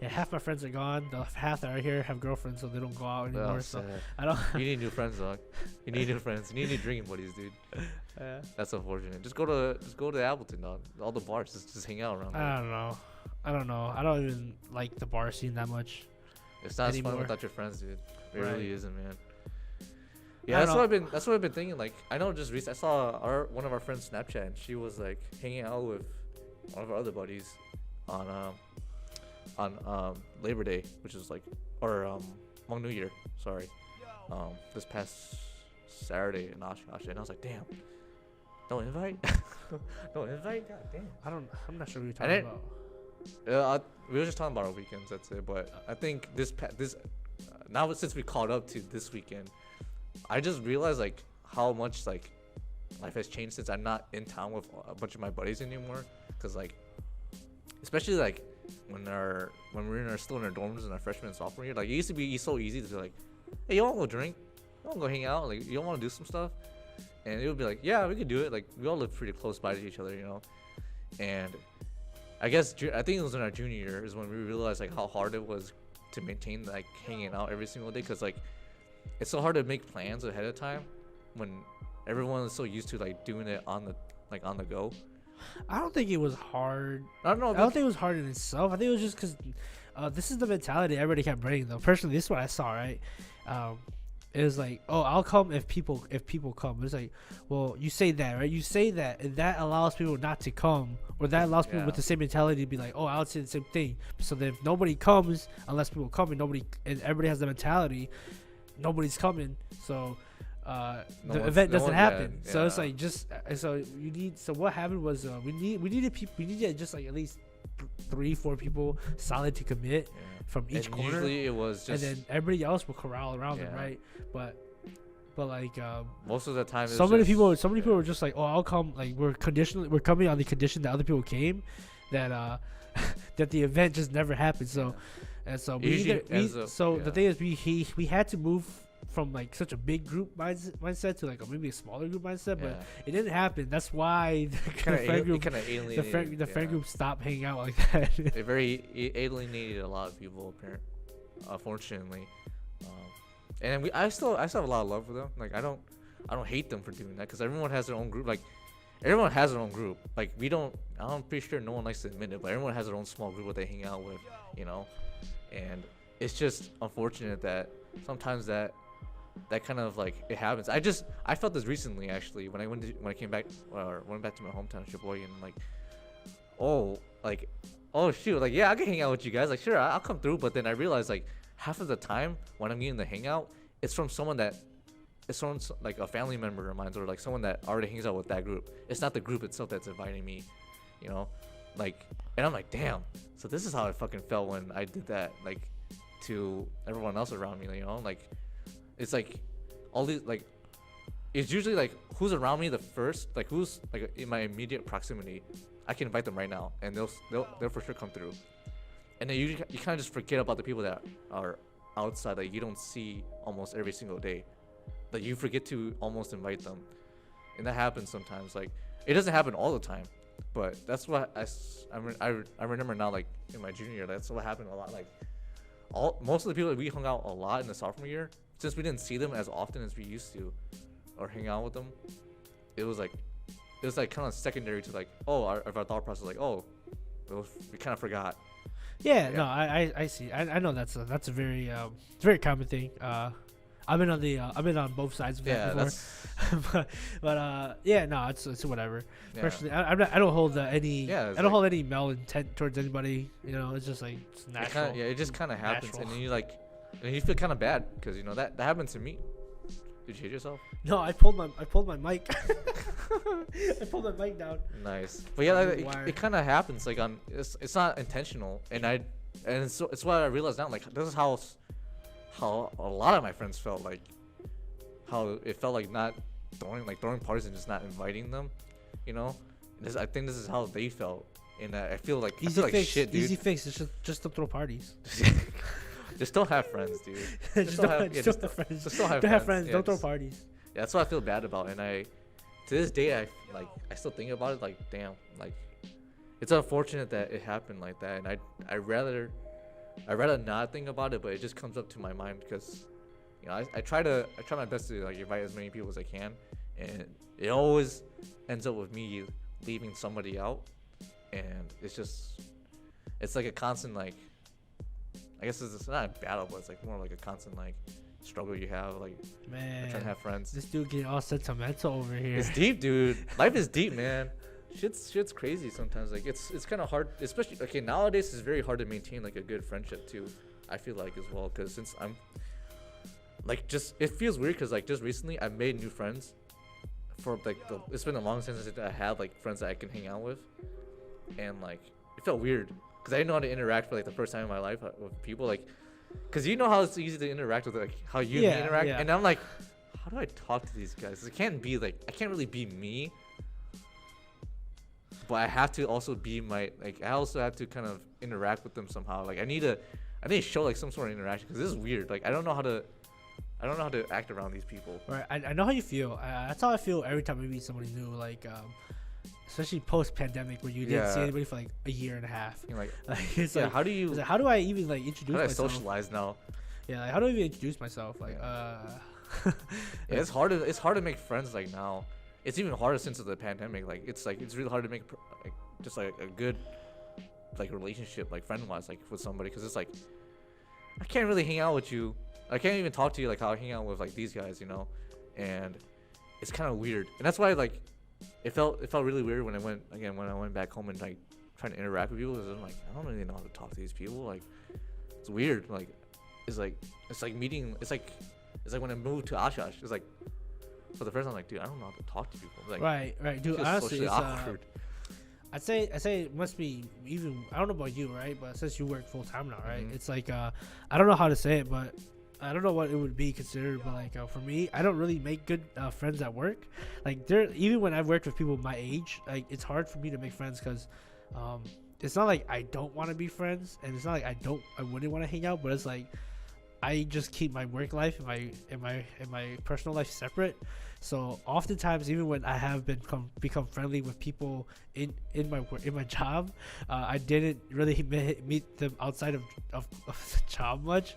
half my friends are gone. The half that are here have girlfriends, so they don't go out anymore. Oh, so sad. I don't. You need new friends, dog. You need new friends. You need new drinking buddies, dude. That's unfortunate. Just go to Appleton, dog. All the bars, just hang out around there. I don't know. I don't even like the bar scene that much. It's not anymore. as fun without your friends, dude. It Right. really isn't, man. Yeah, that's what I've been thinking. Like, I know just recently I saw one of our friends Snapchat, and she was like hanging out with one of our other buddies on Labor Day, which is like, or Hmong New Year, sorry, this past Saturday in Oshkosh, and I was like, damn, don't invite, God damn. I'm not sure what you're talking about. We were just talking about our weekends, that's it. But I think now since we caught up to this weekend, I just realized like how much like life has changed since I'm not in town with a bunch of my buddies anymore. Cause like, especially like when we're still in our dorms in our freshman and sophomore year, like it used to be so easy to be like, hey, you want to go drink? You want to go hang out? Like you don't want to do some stuff? And it would be like, yeah, we could do it. Like we all live pretty close by to each other, you know. And I think it was in our junior year is when we realized like how hard it was to maintain like hanging out every single day. Cause like it's so hard to make plans ahead of time when everyone is so used to like doing it on the go. I don't think it was hard. I don't know. I don't think it was hard in itself. I think it was just because this is the mentality everybody kept bringing. Though personally, this is what I saw. Right, it was like, oh, I'll come if people come. It's like, well, you say that, right? You say that, and that allows people not to come, or that allows people with the same mentality to be like, oh, I'll say the same thing. So then if nobody comes, unless people come, and everybody has the mentality, nobody's coming. So. The event doesn't happen. Yeah. So it's like so what happened was we needed just like at least 3-4 people solid to commit from each corner. Usually it was just, and then everybody else will corral around them, right? But like most of the time so many people were just like, oh, I'll come. Like we're coming on the condition that other people came, that that the event just never happened. So the thing is we had to move from like such a big group mindset to like maybe a smaller group mindset, but it didn't happen. That's why the friend group stopped hanging out like that. It very alienated a lot of people, unfortunately. And I still have a lot of love for them. Like I don't hate them for doing that because everyone has their own group. Like everyone has their own group. Like I'm pretty sure no one likes to admit it, but everyone has their own small group that they hang out with, you know. And it's just unfortunate that sometimes that kind of like it happens. I felt this recently actually when I went back to my hometown Sheboygan, and like oh shoot, like yeah, I can hang out with you guys, like sure I'll come through, but then I realized like half of the time when I'm getting the hangout, it's from like a family member of mine or like someone that already hangs out with that group. It's not the group itself that's inviting me, you know, like, and I'm like, damn, so this is how I fucking felt when I did that, like to everyone else around me, you know, like it's like all these like it's usually like who's around me the first, like who's like in my immediate proximity, I can invite them right now and they'll for sure come through. And then you kind of just forget about the people that are outside that you don't see almost every single day, that you forget to almost invite them. And that happens sometimes. Like It doesn't happen all the time, but that's what I remember now. Like in my junior year, that's what happened a lot. Like most of the people that we hung out a lot in the sophomore year, since we didn't see them as often as we used to, or hang out with them, it was like kind of secondary to like, oh, our thought process, like, oh, we kind of forgot. Yeah, no, I see. I know that's a very very common thing. I've been on both sides of that before. but yeah, no, it's whatever. Yeah. Personally, I don't hold any I don't like, hold any malintent towards anybody. You know, it's just like it's natural. It just kind of happens, Natural. and then you feel kind of bad because you know that happened to me. Did you hit yourself? No, I pulled my mic. I pulled my mic down. Nice, but yeah, it kind of happens. Like it's not intentional, and it's what I realized now. Like this is how a lot of my friends felt. Like how it felt like not throwing parties and just not inviting them. You know, I think this is how they felt, and I feel like shit, dude. Easy fix. Just don't throw parties. Just don't have friends, dude. Just don't have friends. Just don't have friends. Yeah, don't throw parties. Yeah, that's what I feel bad about, and to this day I still think about it. Like, damn, like it's unfortunate that it happened like that, and I rather not think about it, but it just comes up to my mind because you know I try my best to like invite as many people as I can, and it always ends up with me leaving somebody out, and it's like a constant like. I guess it's not a battle, but it's like more like a constant like struggle you have, like trying to have friends. This dude getting all sentimental over here. It's deep, dude. Life is deep, man. Shit's crazy sometimes. Like it's kind of hard, especially nowadays. It's very hard to maintain like a good friendship too. I feel like as well, because since I'm like it feels weird because like just recently I made new friends. For like it's been a long since I had like friends that I can hang out with, and like it felt weird. Because I didn't know how to interact for like the first time in my life with people, like, because you know how it's easy to interact with like how you interact, and I'm like, how do I talk to these guys? I can't really be me, but I have to also be I also have to kind of interact with them somehow. Like I need to show like some sort of interaction because this is weird. Like I don't know how to act around these people. Right, I know how you feel. That's how I feel every time I meet somebody new. Like especially post-pandemic where you didn't see anybody for like a year and a half. You're like it's like, how do I even like introduce myself? How do I socialize now? Yeah, like how do I even introduce myself? Like yeah, it's hard to make friends like now. It's even harder since the pandemic. Like it's really hard to make like just like a good like relationship like friend-wise like with somebody, because it's like I can't really hang out with you. I can't even talk to you like how I hang out with like these guys, you know, and it's kind of weird. And that's why like it felt really weird when I went back home and like trying to interact with people, because I'm like I don't really know how to talk to these people. Like it's weird. Like it's like meeting. It's like when I moved to Ashash. It's like for the first time, like dude, I don't know how to talk to people. Like, right, dude. Honestly, it's awkward. I'd say it must be even. I don't know about you, right? But since you work full time now, right? Mm-hmm. It's like I don't know how to say it, but I don't know what it would be considered. But like for me, I don't really make good friends at work. Like even when I've worked with people my age, like it's hard for me to make friends because it's not like I don't want to be friends, and it's not like I wouldn't want to hang out, but it's like I just keep my work life and my personal life separate. So oftentimes, even when I have become friendly with people in my job, I didn't really meet them outside of the job much,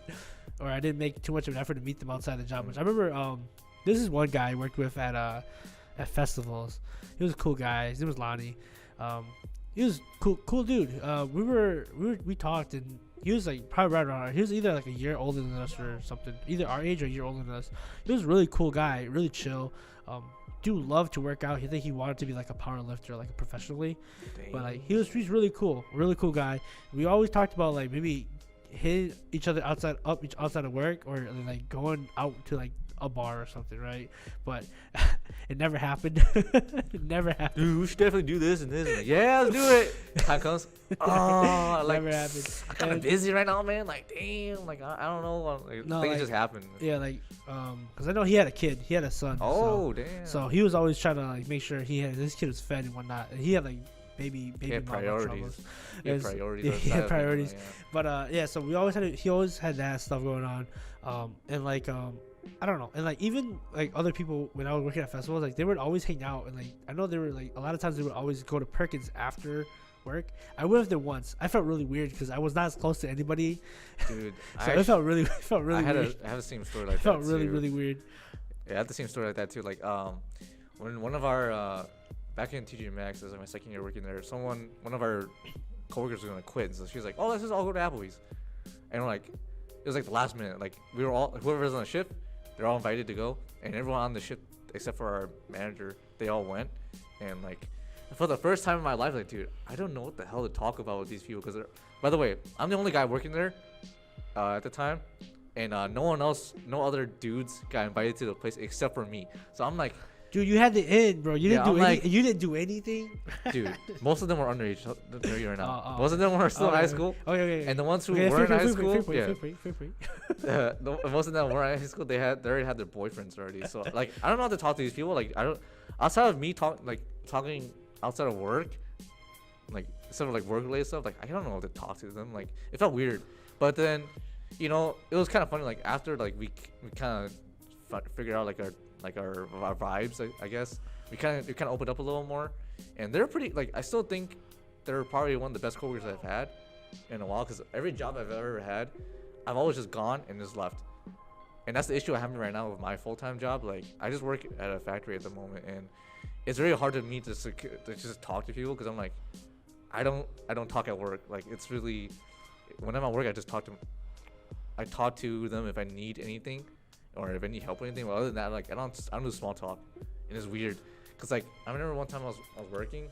or I didn't make too much of an effort to meet them outside the job much. I remember this is one guy I worked with at festivals. He was a cool guy. His name was Lonnie. He was cool dude. We talked, and he was like probably right around. He was either like a year older than us or something, either our age or a year older than us. He was a really cool guy, really chill. Dude loved to work out. He wanted to be like a power lifter, like professionally. Dang. But like he's really cool guy. We always talked about like maybe hitting each other outside of work, or like going out to like a bar or something, right? But it never happened. It never happened. Dude, we should definitely do this and this. And like, yeah, let's do it. Time comes. Oh, like, never happened. I'm kind of busy right now, man. Like, damn. Like, I don't know. Like, no, things just happen. Yeah, like, because I know he had a kid. He had a son. Oh, damn. So he was always trying to like make sure his kid was fed and whatnot. And he had like baby priorities. He had priorities. Yeah. But yeah, so he always had that stuff going on. And like I don't know. And like even like other people when I was working at festivals, like they would always hang out, and like I know they were like a lot of times they would always go to Perkins after work. I went there once. I felt really weird because I was not as close to anybody. Dude, So it felt really weird. I have the same story like It that. felt really too. really weird. Yeah, I have the same story like that too. Like when one of our back in TJ Maxx, as my second year working there, one of our coworkers was gonna quit, and so she was like, "Oh, let's just all go to Applebees," and we're like, it was like the last minute. Like we were all whoever was on the shift, they're all invited to go, and everyone on the shift except for our manager, they all went, and like. For the first time in my life, like, dude, I don't know what the hell to talk about with these people. Because, by the way, I'm the only guy working there at the time. And no other dudes got invited to the place except for me. So I'm like, Dude, you had the in, bro. You didn't Yeah, do I'm any. like- You didn't do anything. dude, most of them were underage. I'll tell you right now. Oh, oh. Most of them were still in high school. Okay. And the ones who Okay, were in feel high free, school, feel yeah, free, feel free. most of them were in high school. They already had their boyfriends already. So like, I don't know how to talk to these people. Like, I don't. Outside of me talking outside of work, like instead of like work related stuff, like I don't know how to talk to them. Like it felt weird. But then, it was kind of funny. Like after like we kind of figured out like our vibes, I guess. We kind of opened up a little more, and they're pretty. Like I still think they're probably one of the best coworkers I've had in a while. Because every job I've ever had, I've always just gone and just left. And that's the issue I have right now with my full-time job. Like I just work at a factory at the moment, and it's very hard to me to just talk to people because I'm like, I don't talk at work. Like it's really, when I'm at work, I talk to them if I need anything, or if I need help with anything. But other than that, like I don't do small talk, and it's weird. Cause like I remember one time I was working,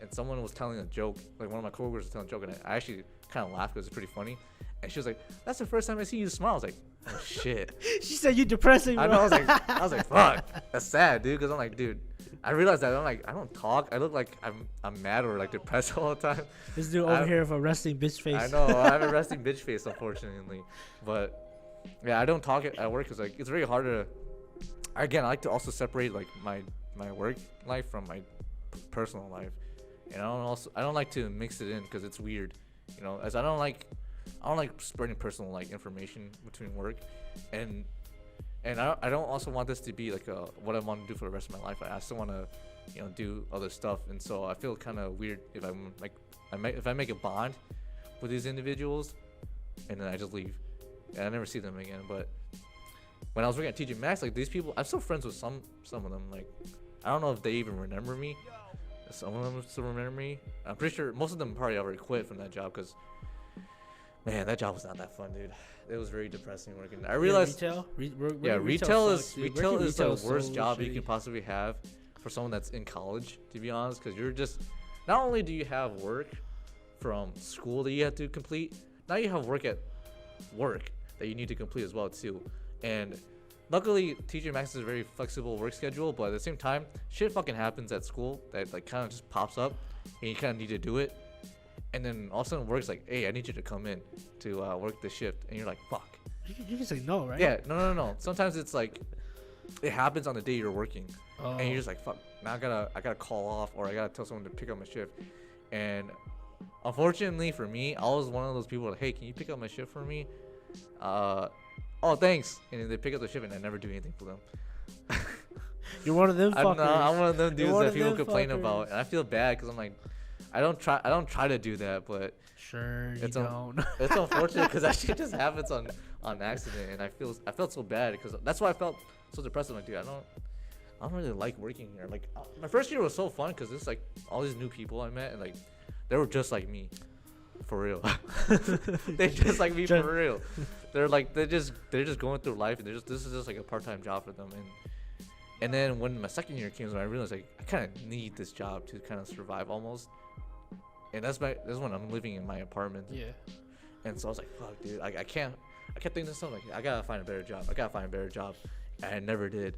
and someone was telling a joke. Like one of my coworkers was telling a joke, and I actually kind of laughed because it's pretty funny. And she was like, "That's the first time I see you smile." I was like, "Oh shit." She said you depressing, bro. I know. I was like, "Fuck." That's sad, dude. Cause I'm like, dude. I realized that I'm like, I don't talk. I look like I'm mad or like depressed all the time. This dude over here with a resting bitch face. I know. I have a resting bitch face, unfortunately. But yeah, I don't talk at work because like it's very hard to. Again, I like to also separate like my work life from my personal life, and I don't like to mix it in because it's weird, as I don't like spreading personal like information between work, and I don't also want this to be like what I want to do for the rest of my life. I still want to do other stuff, and so I feel kind of weird if I'm like if I make a bond with these individuals and then I just leave and I never see them again. But when I was working at TJ Maxx, like these people, I'm still friends with some of them. Like I don't know if they even remember me. Some of them still remember me. I'm pretty sure most of them probably already quit from that job because, man, that job was not that fun, dude. It was very depressing working there. I realized, retail. retail is the so worst job you shitty. can possibly have for someone that's in college, to be honest, because you're just, not only do you have work from school that you have to complete, now you have work at work that you need to complete as well too. And luckily, TJ Maxx is a very flexible work schedule, but at the same time, shit fucking happens at school that like kind of just pops up, and you kind of need to do it. And then all of a sudden, work's like, "Hey, I need you to come in to work the shift," and you're like, "Fuck." You can say no, right? Yeah, no. Sometimes it's like, it happens on the day you're working, Oh. and you're just like, "Fuck." Now I gotta call off, or I gotta tell someone to pick up my shift. And unfortunately for me, I was one of those people like, "Hey, can you pick up my shift for me?" Oh, thanks. And then they pick up the shift, and I never do anything for them. You're one of them fuckers. I'm one of them dudes one that of people them complain fuckers. about, and I feel bad because I'm like, I don't try to do that, but Sure, you it's don't. it's unfortunate because that shit just happens on accident, and I felt so bad because that's why I felt so depressed. I'm like, dude, I don't really like working here. Like my first year was so fun because it's like all these new people I met, and like they were just like me, for real. They just like me for real. They're just going through life, and this is just like a part-time job for them. And then when my second year came, I realized like I kind of need this job to kind of survive almost. And that's when I'm living in my apartment. Yeah. And so I was like, fuck, dude, I can't think this stuff. Like I gotta find a better job. And I never did.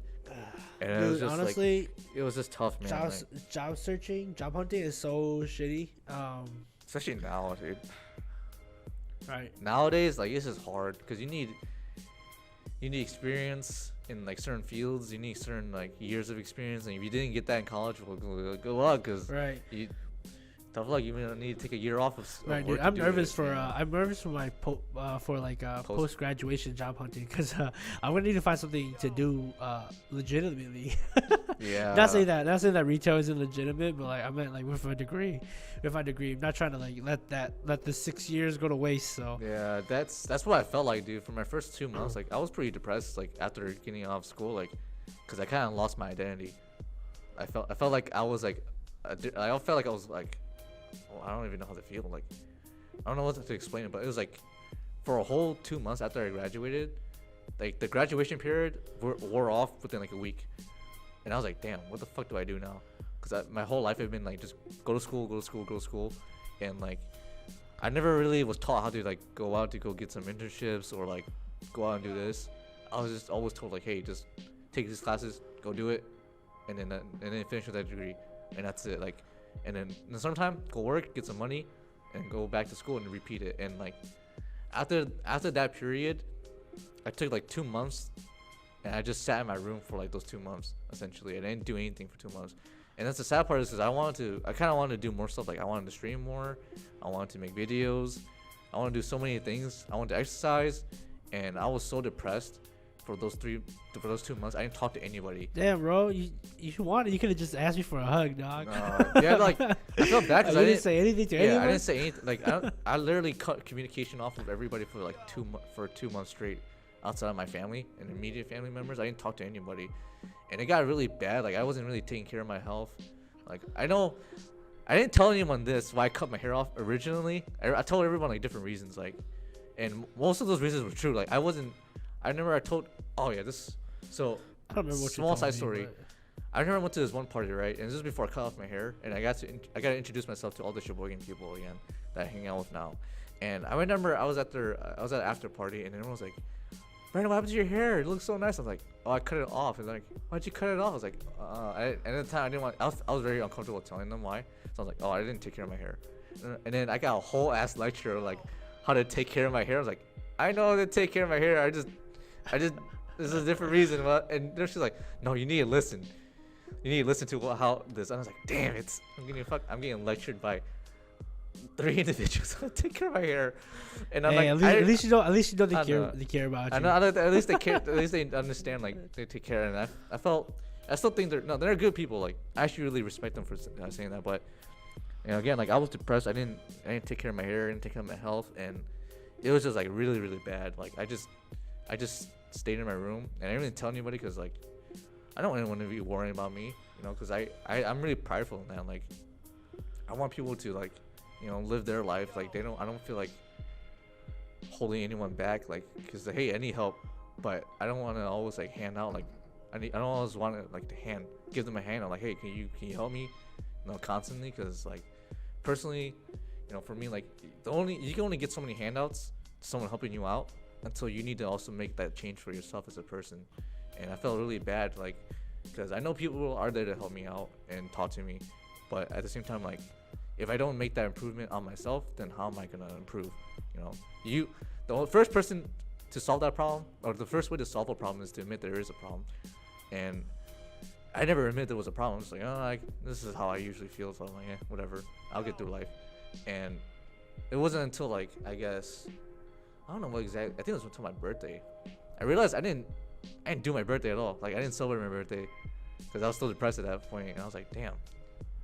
And it was Dude, just honestly, like, it was just tough, man. job searching, job hunting is so shitty. Especially now, dude. Right. Nowadays, like, this is hard because you need experience in like certain fields. You need certain like years of experience, and if you didn't get that in college, well, good luck, because Right. tough luck. You may need to take a year off of Right, work dude. to I'm do nervous it, for you know? I'm nervous for my post graduation job hunting because I'm gonna need to find something to do legitimately. Yeah. Not saying that retail isn't legitimate, but like I meant like with my degree. I'm not trying to like let the 6 years go to waste. So Yeah, that's what I felt like, dude. For my first 2 months, like I was pretty depressed, like after getting out of school, like, cause I kind of lost my identity. I felt like I was like, I felt like I was like, well, I don't even know how to feel. Like, I don't know what to explain it, but it was like, for a whole 2 months after I graduated, like the graduation period wore off within like a week, and I was like, damn, what the fuck do I do now? Cause my whole life had been like just go to school, and like I never really was taught how to like go out to go get some internships or like go out and do this. I was just always told like, hey, just take these classes, go do it, and then finish with that degree, and that's it. Like, and then sometime go work, get some money, and go back to school and repeat it. And like after that period, I took like 2 months, and I just sat in my room for like those 2 months essentially. I didn't do anything for 2 months. And that's the sad part, is because I kind of wanted to do more stuff. Like I wanted to stream more, I wanted to make videos, I wanted to do so many things. I wanted to exercise, and I was so depressed for those 2 months. I didn't talk to anybody. damn, bro, you could have just asked me for a hug, dog. Yeah, like I felt bad because You I didn't say anything to Yeah, anyone. I didn't say anything. Like I literally cut communication off with everybody for like 2 months straight, outside of my family and immediate family members. I didn't talk to anybody, and it got really bad. Like I wasn't really taking care of my health. Like I know I didn't tell anyone this why I cut my hair off originally. I told everyone like different reasons, like, and most of those reasons were true. Like I told, oh yeah, so I don't remember what you small told side me, story. but- I remember I went to this one party, right? And this was before I cut off my hair, and I got to introduce myself to all the Sheboygan people again that I hang out with now. And I remember I was at an after party, and everyone was like, "Brandon, what happened to your hair? It looks so nice." I was like, "Oh, I cut it off." And they're like, "Why'd you cut it off?" I was like, and at the time I didn't want. I was very uncomfortable telling them why. So I was like, "Oh, I didn't take care of my hair." And then I got a whole ass lecture of like how to take care of my hair. I was like, "I know how to take care of my hair. I just this is a different reason." And they're just like, "No, you need to listen. You need to listen to how this." And I was like, "Damn it! I'm getting lectured by 3 individuals how to take care of my hair." And I'm Hey, like, at least you know I know. they care about you. I know, at least they care. At least they understand. Like they take care. And I still think they're good people. Like I actually really respect them for saying that. But again, like I was depressed. I didn't take care of my hair. I didn't take care of my health, and it was just like really, really bad. Like I just stayed in my room, and I didn't really tell anybody because like I don't want anyone to be worrying about me, because I'm really prideful in that. Like I want people to like live their life. Like I don't feel like holding anyone back, like, because hey, I need help, but I don't want to always like hand out, like I don't always want to like give them a hand. I'm like, hey, can you help me, constantly, because like personally, for me, like you can only get so many handouts, someone helping you out, until you need to also make that change for yourself as a person. And I felt really bad, like, because I know people are there to help me out and talk to me, but at the same time, like, if I don't make that improvement on myself, then how am I gonna improve? The first person to solve that problem, or the first way to solve a problem, is to admit there is a problem. And I never admit there was a problem. It's like, this is how I usually feel. So I'm like, whatever, I'll get through life. And it wasn't until like, I guess, I don't know what exactly. I think it was until my birthday. I realized I didn't do my birthday at all. Like I didn't celebrate my birthday because I was still depressed at that point. And I was like, damn,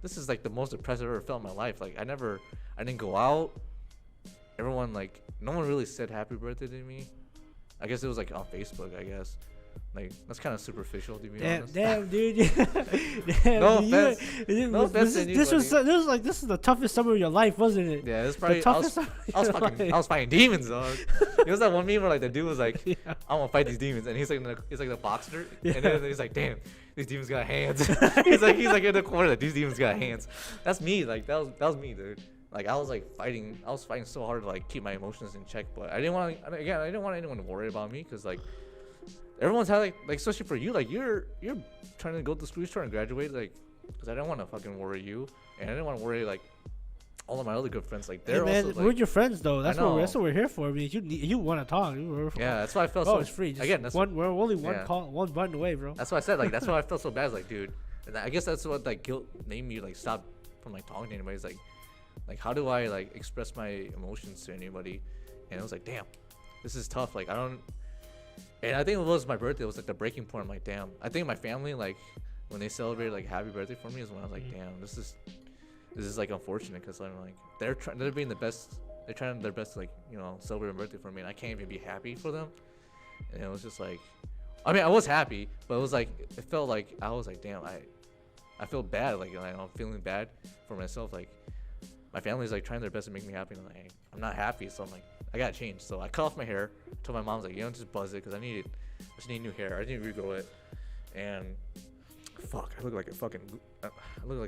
this is like the most depressed I've ever felt in my life. Like I didn't go out. Everyone, like, no one really said happy birthday to me. I guess it was like on Facebook, I guess. Like that's kind of superficial, to be honest. Damn, dude. Damn, No dude, offense. No offense to this was this is the toughest summer of your life, wasn't it? Yeah, it's probably. The toughest summer of your life. I was fighting demons, dog. It was that one meme where like the dude was like, Yeah. "I want to fight these demons," and he's like the boxer, Yeah. and then he's like, "Damn, these demons got hands." he's like in the corner, like, "These demons got hands." That's me. Like that was me, dude. Like I was fighting so hard to like keep my emotions in check, but I didn't want anyone to worry about me, because like everyone's had like especially for you, like you're trying to go to school, you're trying to graduate, like, because I didn't want to fucking worry you, and I didn't want to worry like all of my other good friends, like they're Hey, man, also we're like, your friends though. That's I know. what we're here for. I mean, you want to talk? yeah, that's why I felt Oh, so. it's free. Just Again, that's we're only one yeah. call, one button away, bro. That's why I said, like, that's why I felt so bad. Like, dude, and I guess that's what like guilt made me like stop from like talking to anybody. It's like Like, how do I like express my emotions to anybody? And I was like, damn, this is tough. Like, I don't. And I think it was my birthday. It was like the breaking point. I'm like, damn. I think my family, like, when they celebrated like happy birthday for me, is when I was like, damn, this is like unfortunate, because I'm like, they're being the best. They're trying their best to, like, you know, celebrate my birthday for me, and I can't even be happy for them. And it was just like, I mean, I was happy, but it was like, it felt like I was like, damn, I feel bad. Like, I'm feeling bad for myself. Like, my family's like trying their best to make me happy, and I'm not happy. So I'm like, I gotta change. So I cut off my hair. Told my mom, like, you know, just buzz it, because I just need new hair. I need to regrow it. And fuck, I look like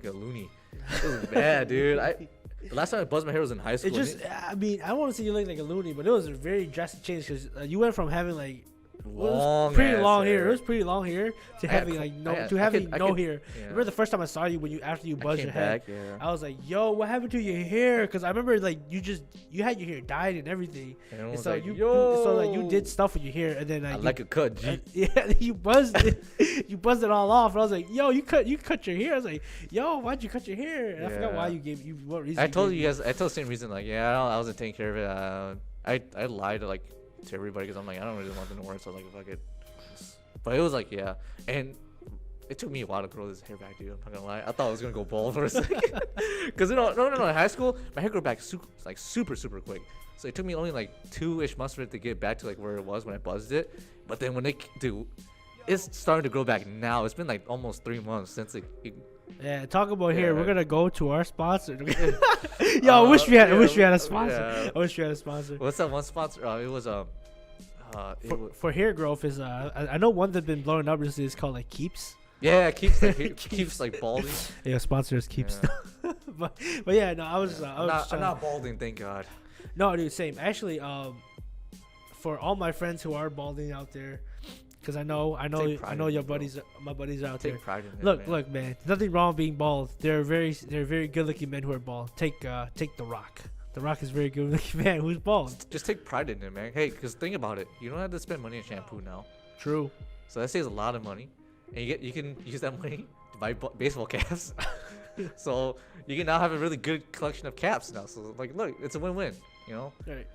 a loony. It was bad, dude. The last time I buzzed my hair was in high school. I mean, I want to say you look like a loony, but it was a very drastic change, because you went from having like pretty long hair. It was pretty long hair to having like no hair. Yeah. Remember the first time I saw you after you buzzed your head? Yeah. I was like, "Yo, what happened to your hair?" Because I remember like you had your hair dyed and everything. And so like, you did stuff with your hair, and then like, I like a cut, G. Yeah, you buzzed it. You buzzed it all off. And I was like, "Yo, you cut your hair." I was like, "Yo, why'd you cut your hair?" And I forgot why what reason. I told you guys. I told the same reason. Like, I wasn't taking care of it. I lied to everybody, because I'm like, I don't really want them to work. So I was like, fuck it. But it was like, yeah, and it took me a while to grow this hair back, dude. I'm not gonna lie. I thought I was gonna go bald for a second, because no. In high school, my hair grew back super quick. So it took me only like 2-ish months for it to get back to like where it was when I buzzed it. But then when it's starting to grow back now. It's been like almost 3 months since it. Yeah, talk about hair. We're gonna go to our sponsor. Yo, I wish we had a sponsor. Yeah. I wish we had a sponsor. What's that one sponsor? It was for hair growth is I know one that's been blowing up recently is called like Keeps. Yeah, keeps like balding. Yeah, sponsors Keeps. Yeah. but yeah, no, I'm not balding, thank God. No, dude, same. Actually, for all my friends who are balding out there, because I know your buddies, my buddies are out there. Take pride in it. Look, man. Nothing wrong with being bald. They're very good-looking men who are bald. Take The Rock. The Rock is a very good-looking man who's bald. Just take pride in it, man. Hey, because think about it. You don't have to spend money on shampoo now. True. So that saves a lot of money, and you can use that money to buy baseball caps. So you can now have a really good collection of caps now. So like, look, it's a win-win. You know. Right.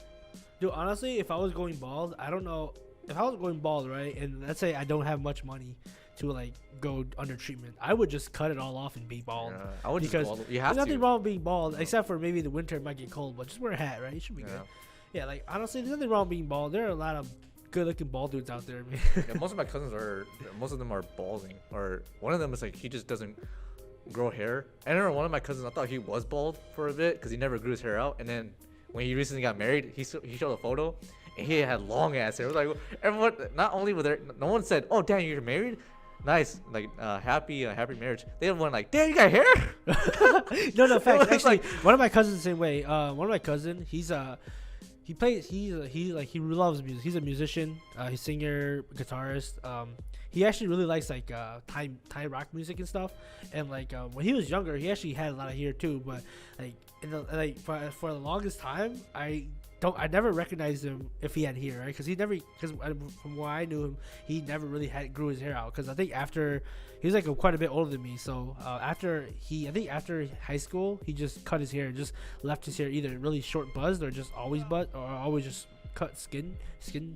Dude, honestly, if I was going bald, I don't know. If I was going bald, right, and let's say I don't have much money to like go under treatment, I would just cut it all off and be bald. Yeah, I would because just bald. You have there's to. nothing wrong with being bald, except for maybe the winter it might get cold, but just wear a hat, right? It should be good. Yeah, like honestly, there's nothing wrong with being bald. There are a lot of good-looking bald dudes out there, man. Yeah, most of my cousins most of them are balding, or one of them is like he just doesn't grow hair. I remember one of my cousins, I thought he was bald for a bit because he never grew his hair out, and then when he recently got married, he showed a photo. And he had long ass hair. It was like everyone, not only were there, no one said, "Oh, damn, you're married, nice, like happy marriage." They went like, "Damn, you got hair." No, facts. Actually, one of my cousins the same way. One of my cousins, he loves music. He's a musician. He's a singer, guitarist. He actually really likes like Thai rock music and stuff. And like when he was younger, he actually had a lot of hair too. But like for the longest time, I never recognized him if he had hair, right? Because from what I knew him, he never really grew his hair out. Because I think after he was like quite a bit older than me, so after high school, he just cut his hair and just left his hair either really short buzzed or just always just cut skin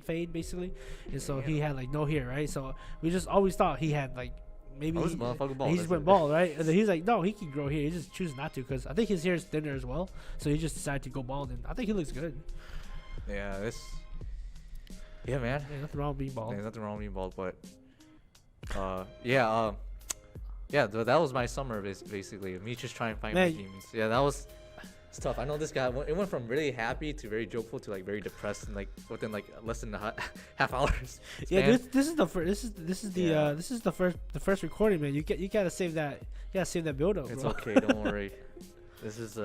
fade basically. And so he had like no hair, right? So we just always thought he had like maybe he just went bald, right? And then he's like, no, he can grow hair. He just chooses not to because I think his hair is thinner as well. So he just decided to go bald, and I think he looks good. Yeah, man. Yeah, nothing wrong with being bald. Yeah, nothing wrong with being bald, but that was my summer basically. Me just trying to find my demons. Yeah, it's tough. I know this guy. It went from really happy to very jokeful to like very depressed and like within like less than half hours. Yeah, this is the first. This is the first recording, man. You gotta save that. You gotta save that build up. It's bro. okay. Don't worry. This is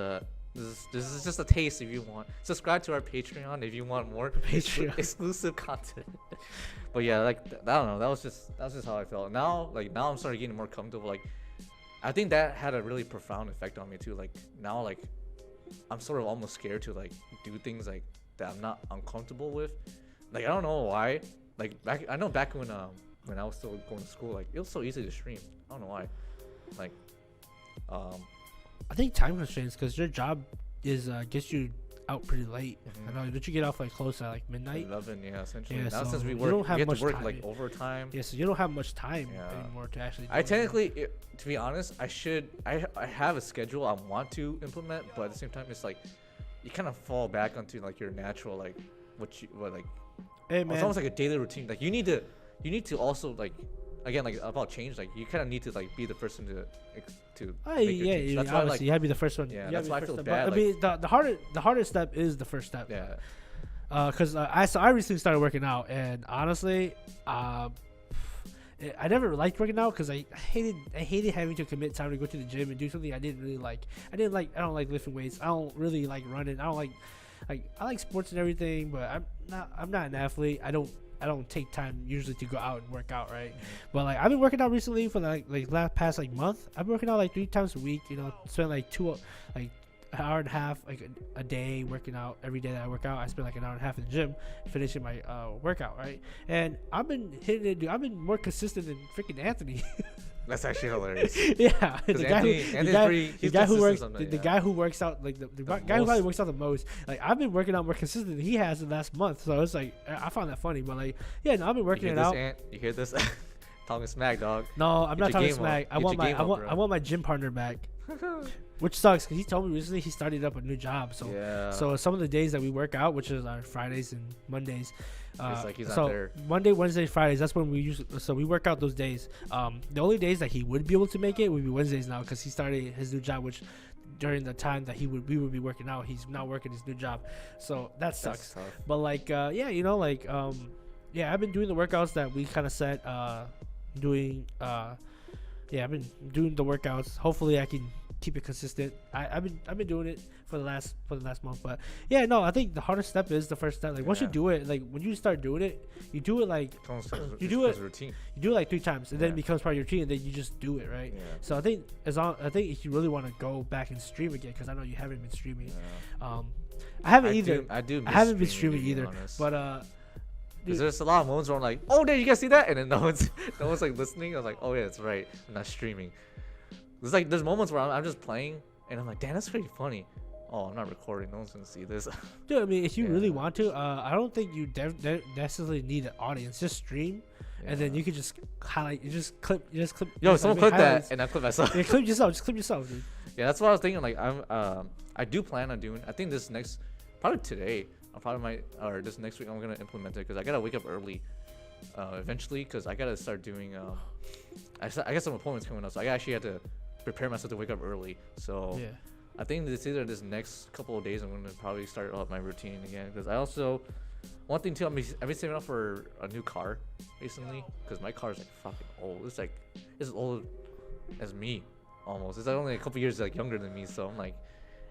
just a taste. If you want, subscribe to our Patreon if you want more exclusive content. But yeah, like I don't know. That was just how I felt. Now I'm starting getting more comfortable. Like I think that had a really profound effect on me too. Like now, like I'm sort of almost scared to like do things like that I'm not uncomfortable with. Like I don't know why. Like back when I was still going to school, like it was so easy to stream. I don't know why. Like I think time constraints because your job is gets you out pretty late. I know. Don't you get off like close at like midnight? 11, yeah, essentially. Yeah, Now so since we you work, don't have we have much to work time. like overtime. Yeah, so you don't have much time Yeah. anymore to actually. Do I anything. technically, to be honest, I have a schedule I want to implement, but at the same time, it's like you kind of fall back onto like your natural like like. Hey It's man, almost like a daily routine. Like you need to also like, again, like about change. Like you kind of need to like be the person to oh, make your yeah, change. yeah, That's obviously why like you gotta be the first one. Yeah, You that's gotta be why I the feel first step. bad, But, I mean, the hardest step is the first step. yeah. Because I recently started working out, and honestly, I never liked working out because I hated having to commit time to go to the gym and do something I didn't really like. I don't like lifting weights. I don't really like running. I don't like I like sports and everything, but I'm not an athlete. I don't take time usually to go out and work out, right? But like I've been working out recently for like last past like month. I've been working out like 3 times a week. You know, spend like an hour and a half like a day working out. Every day that I work out, I spend like an hour and a half in the gym finishing my workout, right? And I've been hitting it, dude. I've been more consistent than freaking Anthony. That's actually hilarious. Yeah, the guy who works out like the guy who probably works out the most. Like I've been working out more consistent than he has in the last month. So it's like I found that funny, but like yeah, no, I've been working it out. You hear this? Talking smack, dog. No, I'm not Get your talking game smack. up. I want Get your game up, I want my gym partner back. Which sucks because he told me recently he started up a new job. So Yeah. so some of the days that we work out, which is our Fridays and Mondays. It's like he's not so there. Monday, Wednesday, Fridays. That's when we usually. So we work out those days. The only days that he would be able to make it would be Wednesdays now because he started his new job, which during the time that we would be working out, he's not working his new job. So that sucks. That's tough. But like yeah, you know, like yeah, I've been doing the workouts that we kind of set. Yeah, I've been doing the workouts. Hopefully, I can keep it consistent. I've been doing it for the last month. But yeah, no, I think the hardest step is the first step. Like once you Yeah. do it, like when you start doing it, you do it like you do it. routine. You do it like 3 times, and then Yeah. it becomes part of your routine, and then you just do it, right? Yeah. So I think if you really want to go back and stream again, because I know you haven't been streaming. Yeah. I haven't either. I do. I haven't been miss streaming to be either. honest. But Because dude, there's a lot of moments where I'm like, oh, there, you guys see that? And then no one's like listening. I was like, oh yeah, that's right. I'm not streaming. There's moments where I'm just playing and I'm like, damn, that's pretty funny. Oh, I'm not recording. No one's gonna see this. dude, I mean, if you really Yeah. want to, I don't think you necessarily need an audience. Just stream, and then you can just highlight. You just clip. Yo, someone clip that and I clip myself. Yeah, clip yourself. Just clip yourself, dude. Yeah, that's what I was thinking. Like I do plan on doing. I think this next, probably today. Or this next week I'm gonna implement it because I gotta wake up early, eventually because I gotta start doing. I got some appointments coming up, so I actually had to prepare myself to wake up early. So Yeah. I think it's either this next couple of days I'm gonna probably start up my routine again because I also one thing too I've been saving up for a new car recently because my car is like fucking old. It's as old as me almost. It's like only a couple years like younger than me, so I'm like.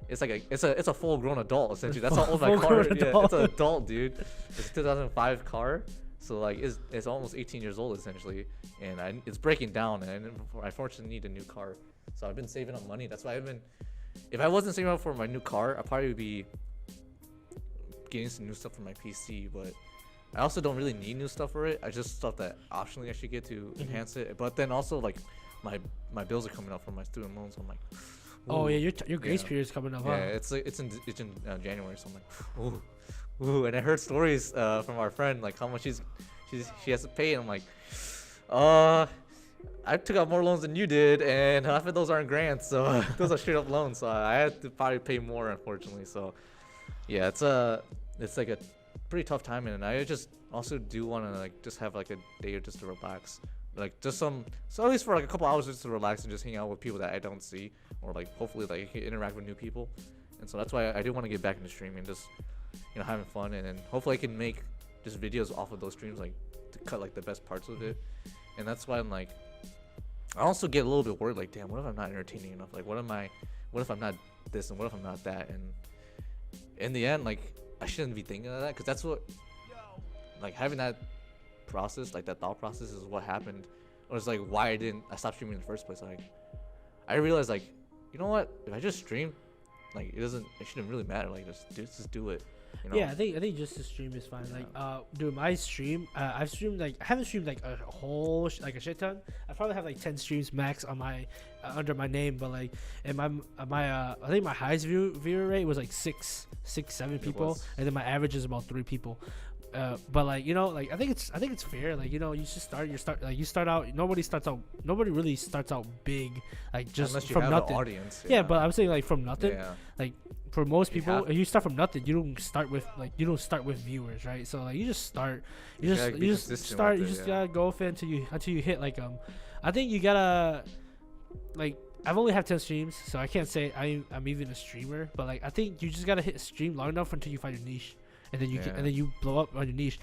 It's like it's a full grown adult essentially. That's how old my car is. Yeah, it's an adult, dude. It's a 2005 car, so like it's almost 18 years old essentially, and it's breaking down. And I unfortunately need a new car, so I've been saving up money. That's why I've been. If I wasn't saving up for my new car, I'd probably be getting some new stuff for my PC. But I also don't really need new stuff for it. I just stuff that optionally I should get to enhance it. But then also like my bills are coming up from my student loans. So I'm like. Oh ooh. yeah, your grace Yeah. period's coming up. Yeah, Huh? it's in January, so I'm like, ooh, and I heard stories from our friend like how much she has to pay, and I'm like, I took out more loans than you did, and half of those aren't grants, so those are straight up loans, so I had to probably pay more, unfortunately. So yeah, it's like a pretty tough time, and I just also do want to like just have like a day or just to relax. Like so at least for like a couple hours just to relax and just hang out with people that I don't see, or like hopefully like interact with new people. And so that's why I do want to get back into streaming, just having fun, and then hopefully I can make just videos off of those streams, like to cut like the best parts of it. And that's why I'm like, I also get a little bit worried, like, damn, what if I'm not entertaining enough? Like what if I'm not this, and what if I'm not that? And in the end, like I shouldn't be thinking of that, because that's what like having that process, like that thought process is what happened, or it's like why I stopped streaming in the first place. Like I realized, like, you know what, if I just stream, like it shouldn't really matter. Like just do it. You know? Yeah, I think just the stream is fine. Like, dude, my stream, I've streamed like I haven't streamed like a whole like a shit ton. I probably have like 10 streams max on my under my name, but like, and my I think my highest viewer rate was like 7 people, and then my average is about 3 people. But like, you know, like I think it's fair. Like, you know, you should start out. Nobody really starts out big, like just unless you from have nothing. An audience. Yeah, but I'm saying like from nothing. Yeah. Like for most people, if you start from nothing, you don't start with viewers, right? So like you just start, you just gotta go with it until you hit like I think you gotta like. I've only had 10 streams, so I can't say I'm even a streamer. But like I think you just gotta hit stream long enough until you find your niche. And then you blow up on your niche.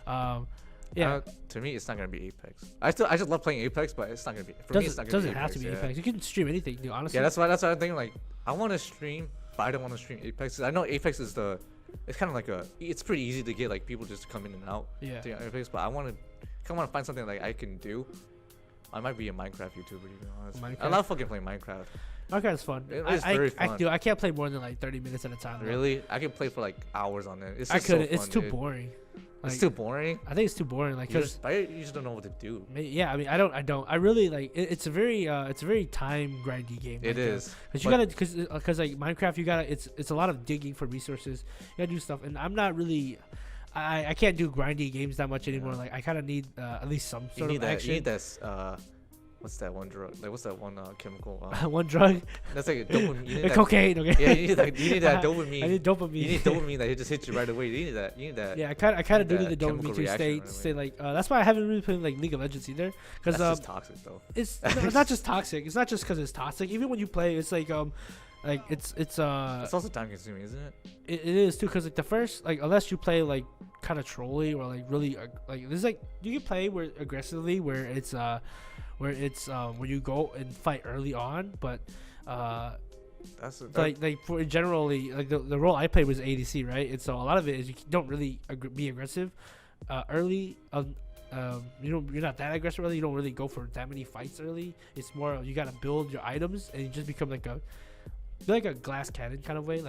To me, it's not gonna be Apex. I just love playing Apex, but it's not gonna be. For me, it's not gonna be Apex. Doesn't have to be Apex. You can stream anything, dude. Honestly. Yeah, that's why I'm thinking. Like, I want to stream, but I don't want to stream Apex. I know Apex is it's kind of like it's pretty easy to get like people just to come in and out. Yeah. To Apex, but I want to find something like I can do. I might be a Minecraft YouTuber, to be honest. I love fucking playing Minecraft. Minecraft's fun. It's very fun. I can't play more than like 30 minutes at a time. Really? I can play for like hours on it. It's just it's too boring. Like, it's too boring. I think it's too boring. Like, you just don't know what to do. Yeah, I mean, I don't. I really like. It's a very time grindy game. It is. Because like Minecraft, it's a lot of digging for resources. You gotta do stuff, and I'm not really. I can't do grindy games that much anymore. Like I kind of need at least some sort of action. You need this. What's that one drug? Like, what's that one chemical? One drug? That's like a dopamine. Cocaine. Okay. Yeah, you need that dopamine. I need dopamine. You need dopamine that just hits you right away. You need that. Yeah, I kind of do need the dopamine to stay like. That's why I haven't really played like League of Legends either. Because that's just toxic though. It's not just toxic. It's not just because it's toxic. Even when you play, it's like it's also time consuming, isn't it? It is too, because like the first, like, unless you play like kind of trolly or like really like there's like you can play where aggressively where it's where you go and fight early on, but like for generally like the role I played was ADC, right? And so a lot of it is you don't really be aggressive early. You're not that aggressive early. You don't really go for that many fights early. It's more you gotta build your items and you just become like a glass cannon kind of way,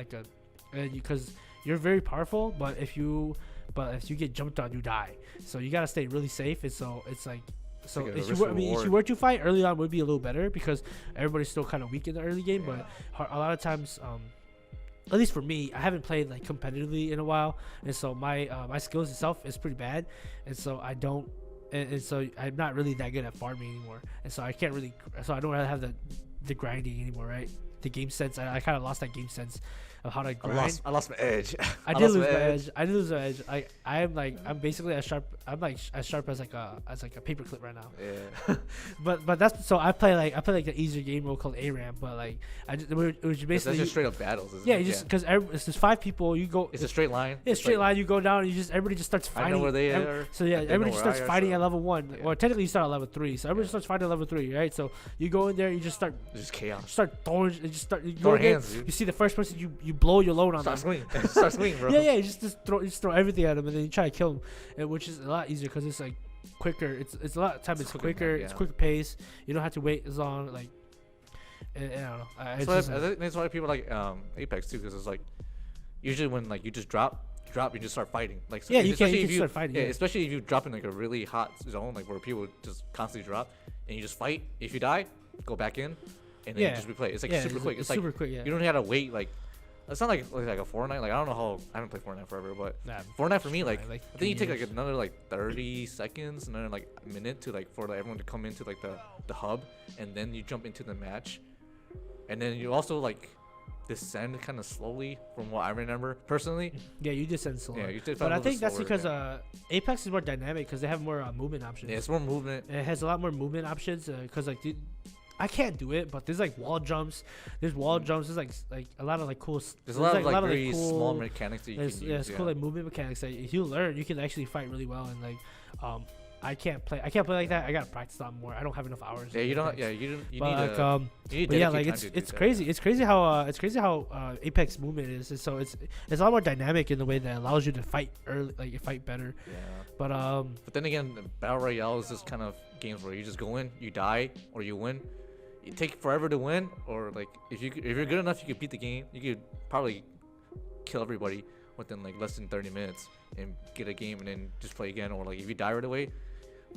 because you're very powerful, but if you get jumped on, you die. So you gotta stay really safe. And so it's like. So if you were to fight early on, would be a little better because everybody's still kind of weak in the early game. Yeah. But a lot of times, at least for me, I haven't played like competitively in a while, and so my skills itself is pretty bad, and so I don't, and so I'm not really that good at farming anymore, and so I can't really, so I don't really have the grinding anymore, right? The game sense, I kind of lost that game sense of how to grind. I lost my edge. I did lose my edge. I'm basically as sharp as like a paperclip right now. Yeah. but that's so I play like an easier game mode called ARAM, but like it was basically that's just straight up battles. Isn't yeah, it? you just because it's just 5 people. You go. It's a straight line. Yeah, straight line. You go down. And everybody just starts fighting. I know where they are. So yeah, everybody just starts fighting at level 1. Yeah. Or technically you start at level 3. So everybody starts fighting at level 3, right? So you go in there. You just start. It's just chaos. Start throwing. You just start. Throwing hands, dude. You see the first person you blow your load on. Start swinging, bro. Yeah. You just throw everything at him and then you try to kill him, which is a lot easier because it's like quicker. It's a lot of time. It's quicker. It's quicker pace. You don't have to wait as long. Like, I don't know. I think that's why people like Apex too, because it's like usually when like you just drop, you just start fighting. Like yeah, you can start fighting. Yeah, especially if you drop in like a really hot zone, like where people just constantly drop, and you just fight. If you die, go back in, and then just replay. It's like super quick. It's like super quick. Yeah. You don't have to wait like. It's not like a Fortnite. Like I don't know how I haven't played Fortnite forever, but Fortnite for me, like I think you take like another like 30 seconds, another like a minute to like for everyone to come into like the hub, and then you jump into the match, and then you also like descend kind of slowly from what I remember personally. Yeah, you descend slowly. Yeah, you did. But I think that's because Apex is more dynamic because they have more movement options. Yeah, it's more movement. It has a lot more movement options because like. I can't do it, but there's like wall jumps. There's wall jumps. There's like a lot of like cool. There's a lot of like very cool, small mechanics that you can use. Yeah, it's cool like movement mechanics that if you learn, you can actually fight really well. And like, I can't play like that. I gotta practice a lot more. I don't have enough hours. Yeah, you don't. Yeah, you need. But yeah, like it's crazy. It's crazy how Apex movement is. So it's a lot more dynamic in the way that allows you to fight early, like you fight better. Yeah. But then again, Battle Royale is just kind of games where you just go in, you die, or you win. it take forever to win, or like if you're good enough, you could beat the game. You could probably kill everybody within like less than 30 minutes and get a game and then just play again. Or like if you die right away,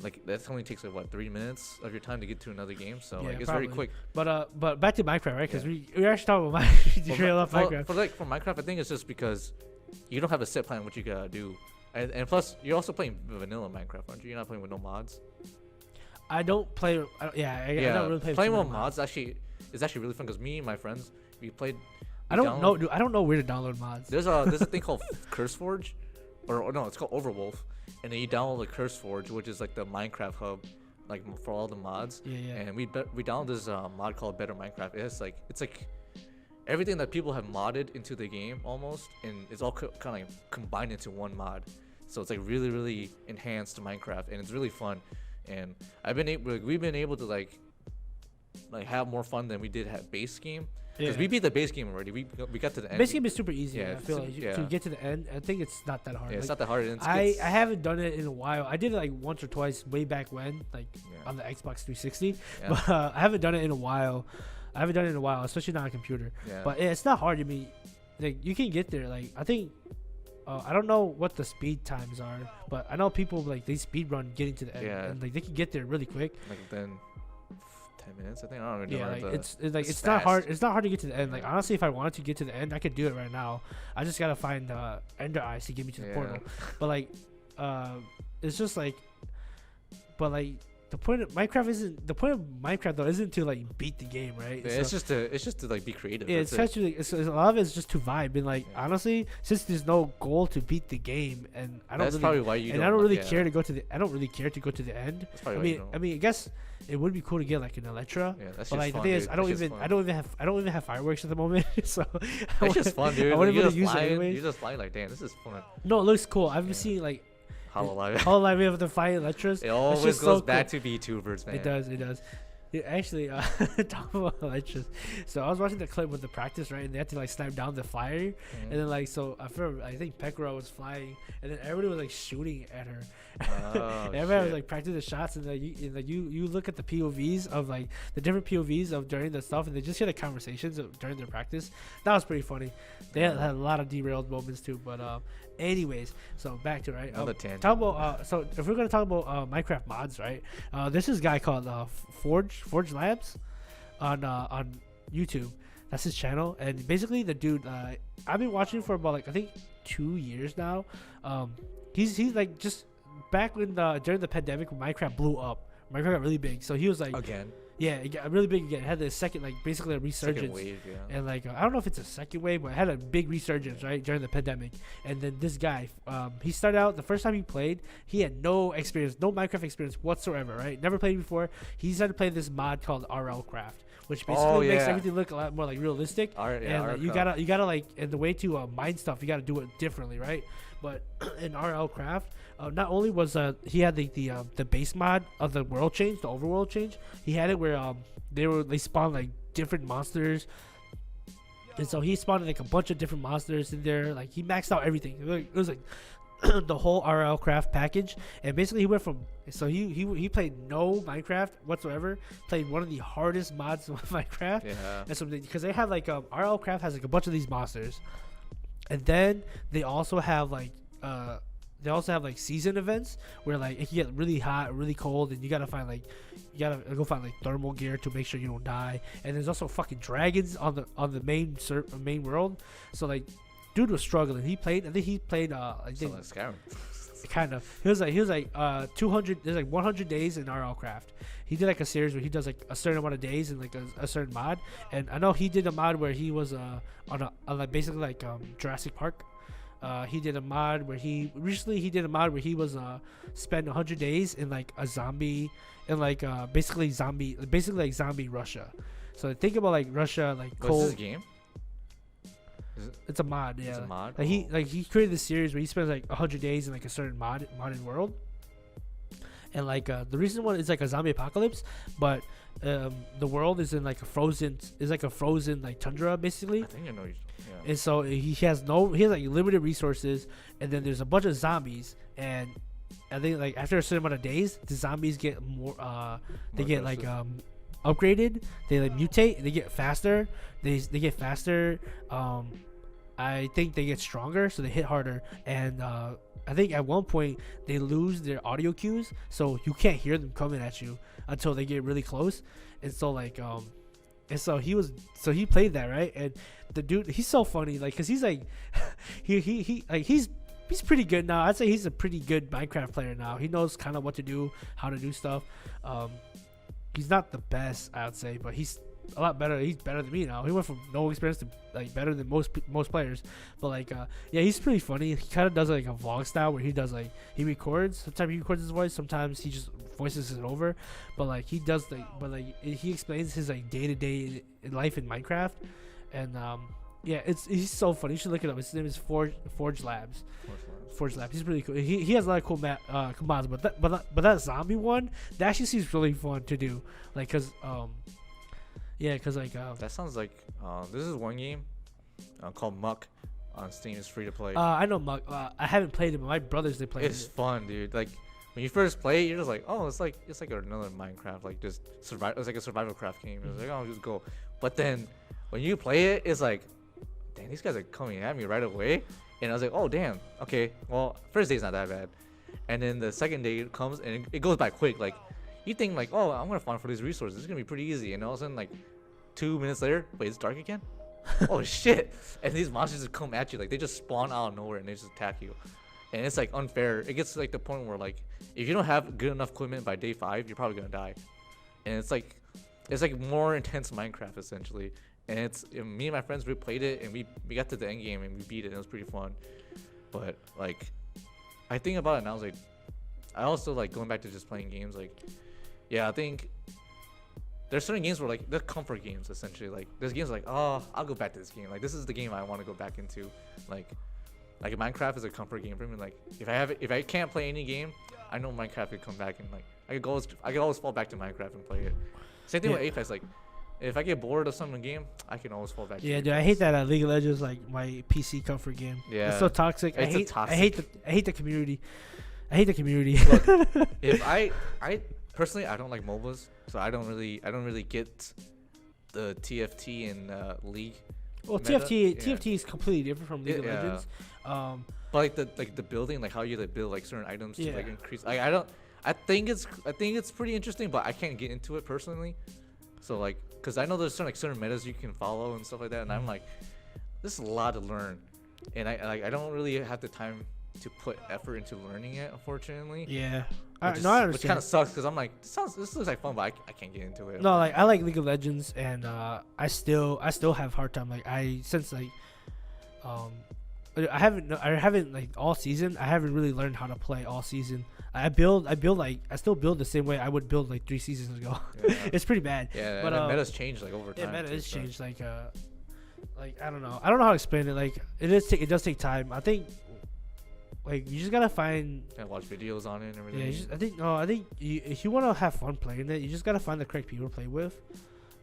like that only takes like what 3 minutes of your time to get to another game. So like it's probably. very quick. But back to Minecraft, right? Because we actually talking about Minecraft. For Minecraft, I think it's just because you don't have a set plan what you gotta do, and plus you're also playing vanilla Minecraft, aren't you? You're not playing with no mods. I don't play. I don't really play. Playing with mods is actually really fun because me and my friends we played. I don't know, dude. I don't know where to download mods. There's a thing called CurseForge, or no, it's called Overwolf, and then you download the CurseForge, which is like the Minecraft hub, like for all the mods. Yeah. And we downloaded this mod called Better Minecraft. It's like everything that people have modded into the game almost, and it's all kind of like combined into one mod. So it's like really, really enhanced Minecraft, and it's really fun. And we've been able to like have more fun than we did at base game. Because we beat the base game already. We got to the end. Base game is super easy. Yeah, I feel like to get to the end, I think it's not that hard. Yeah, like, it's not that hard. I haven't done it in a while. I did it like once or twice way back when, like on the Xbox 360. Yeah. But I haven't done it in a while. Especially not on a computer. Yeah. But it's not hard. I mean, like you can get there. Like I think, I don't know what the speed times are, but I know people like they speed run getting to the end, and like they can get there really quick. Like then 10 minutes, I think. I don't know. Yeah, like it's fast. not hard. It's not hard to get to the end. Like honestly, if I wanted to get to the end, I could do it right now. I just gotta find Ender Eyes to get me to the portal. But like, it's just like, but like the point of Minecraft though isn't to like beat the game, right? Yeah, it's just to like be creative. Yeah, it's actually a lot of it's just to vibe. And like honestly, since there's no goal to beat the game, and I don't really care to go to the. I don't really care to go to the end. I mean, I guess it would be cool to get like an Elytra. Yeah, that's but like fun, the thing is, dude. I don't even have fireworks at the moment. So it's just fun, dude. I wouldn't really use it anyway. You just fly like, damn, this is fun. No, it looks cool. I've been seeing like Hololive we have the fire Elytras. It always goes back to VTubers, man. It does. Yeah, actually, talk about Elytras. So I was watching the clip with the practice, right? And they had to like snipe down the flyer, and then like I think Pekora was flying, and then everybody was like shooting at her. And everybody was like practicing the shots, and you look at the POVs of like the different POVs of during the stuff, and they just hear the conversations during their practice. That was pretty funny. They had a lot of derailed moments too, but anyways, so back to another tangent. Talk about so if we're gonna talk about Minecraft mods, right? There's this guy called Forge Labs on YouTube. That's his channel, and basically the dude I've been watching for about like I think 2 years now. He's like just back when during the pandemic when Minecraft blew up. Minecraft got really big, so he was like again. Yeah, it got really big again. It had the second, like basically a resurgence. Second wave, yeah. And like I don't know if it's a second wave, but it had a big resurgence right during the pandemic. And then this guy, he started out the first time he played, he had no experience, no Minecraft experience whatsoever, right? Never played before. He started playing this mod called RL Craft, which basically makes everything look a lot more like realistic. You gotta like, and the way to mine stuff, you gotta do it differently, right? But in RL Craft, not only was he had the base mod of the world change, the overworld change, he had it where they spawned like different monsters, and so he spawned like a bunch of different monsters in there. Like he maxed out everything. It was like the whole RL Craft package, and basically he went from he played no Minecraft whatsoever, played one of the hardest mods of Minecraft, and so because they have like RL Craft has like a bunch of these monsters, and then they also have like season events where like it can get really hot, really cold, and you gotta go find like thermal gear to make sure you don't die. And there's also fucking dragons on the main world. So like, dude was struggling. I think he played I think Skyrim. Kind of. He was like 200. There's like 100 days in RL Craft. He did like a series where he does like a certain amount of days in like a certain mod. And I know he did a mod where he was on like basically like Jurassic Park. He did a mod where he was spent 100 days in like a zombie, in like basically like zombie Russia. So think about like Russia, like cold. What's this game? It's a mod, yeah. It's a mod. Like he created this series where he spends like 100 days in like a certain modded world, and like the recent one is like a zombie apocalypse, but the world is in like a frozen like tundra basically. I think I know. Yeah. And so he has like limited resources, and then there's a bunch of zombies, and I think like after a certain amount of days, the zombies get more. They get like upgraded, they like mutate, they get faster. They get faster. I think they get stronger, so they hit harder. And I think at one point they lose their audio cues, so you can't hear them coming at you until they get really close. And so like and so he played that, right? And the dude, he's so funny, like, cause he's like he like he's pretty good now. I'd say he's a pretty good Minecraft player now. He knows kind of what to do, how to do stuff. He's not the best, I'd say, but he's a lot better. He's better than me now. He went from no experience to like better than most players. But like yeah, he's pretty funny. He kind of does like a vlog style where he does like he records. Sometimes he records his voice. Sometimes he just voices it over. But like he does he explains his like day-to-day life in Minecraft. And yeah, he's so funny. You should look it up. His name is Forge Labs. Forge Labs. He's really cool. He has a lot of cool commands, but that zombie one, that actually seems really fun to do. Like, cause yeah, cause like that sounds like this is one game called Muck on Steam. It's free to play. I know Muck. I haven't played it, but my brothers they played it. It's fun, dude. Like when you first play it, you're just like, oh, it's like another Minecraft, like just survive. It's like a survival craft game. It's like, oh, just go. But then when you play it, it's like, dang, these guys are coming at me right away. And I was like, oh, damn. Okay, well, first day's not that bad. And then the second day comes, and it goes by quick. Like, you think, like, oh, I'm going to farm for these resources. It's going to be pretty easy. And all of a sudden, like, 2 minutes later, wait, it's dark again? Oh, shit. And these monsters just come at you. Like, they just spawn out of nowhere, and they just attack you. And it's, like, unfair. It gets to, like, the point where, like, if you don't have good enough equipment by day 5, you're probably going to die. And it's, like, more intense Minecraft, essentially. And it's me and my friends, we played it, and we got to the end game and we beat it, and it was pretty fun. But like, I think about it now, I was like, I also like going back to just playing games. Like, yeah, I think there's certain games where like they're comfort games essentially. Like there's games like, oh, I'll go back to this game. Like this is the game I want to go back into. Like Minecraft is a comfort game for me. Like if I can't play any game, I know Minecraft could come back and like I could always fall back to Minecraft and play it. Same thing with Apex. Like, if I get bored of some game, I can always fall back. Yeah, dude, I hate that League of Legends, like my PC comfort game. Yeah, it's so toxic. I hate the community. I hate the community. Look, if I personally, I don't like MOBAs, so I don't really get the TFT and League. Well, meta. TFT is completely different from League of Legends. But like the building, like how you like build like certain items to like increase. Like I think it's pretty interesting, but I can't get into it personally. So like, cause I know there's certain metas you can follow and stuff like that, and I'm like, this is a lot to learn, and I don't really have the time to put effort into learning it, unfortunately. Yeah, I understand. Which kind of sucks, cause I'm like, this looks like fun, but I can't get into it. No, like I like League of Legends, and I still have hard time. Like I haven't like all season. I haven't really learned how to play all season. I still build the same way I would build like 3 seasons ago. Yeah. It's pretty bad. Yeah, but meta's changed like over time. Yeah, meta has changed. Like I don't know how to explain it. Like it does take time. I think like you just gotta find. And watch videos on it and everything. Yeah, I think if you want to have fun playing it, you just gotta find the correct people to play with,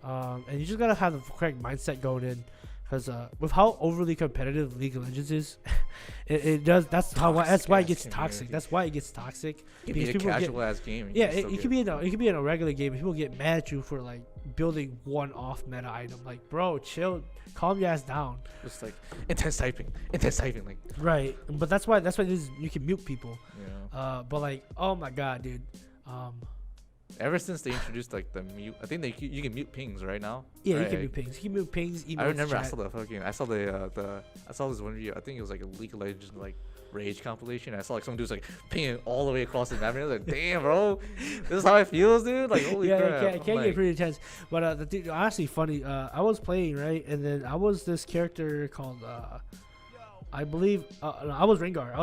and you just gotta have the correct mindset going in. Because with how overly competitive League of Legends is, it does. That's why it gets toxic. That's why it gets toxic. It can be a casual ass game. Yeah, it could be in a regular game. People get mad at you for like building one-off meta item. Like, bro, chill, calm your ass down. Just like intense typing, like. Right, but that's why you can mute people. Yeah. But like, oh my god, dude. Ever since they introduced like the mute, I think you can mute pings right now. Yeah, right? you can mute pings. You can mute pings. I remember I saw this one video. I think it was like a League of Legends like rage compilation. I saw like some dude's like pinging all the way across the map. And I was like, damn, bro, this is how it feels, dude. Like, holy crap. It can get pretty intense. But the dude, honestly, funny. I was playing right, and then I was this character called I believe no, I was Rengar.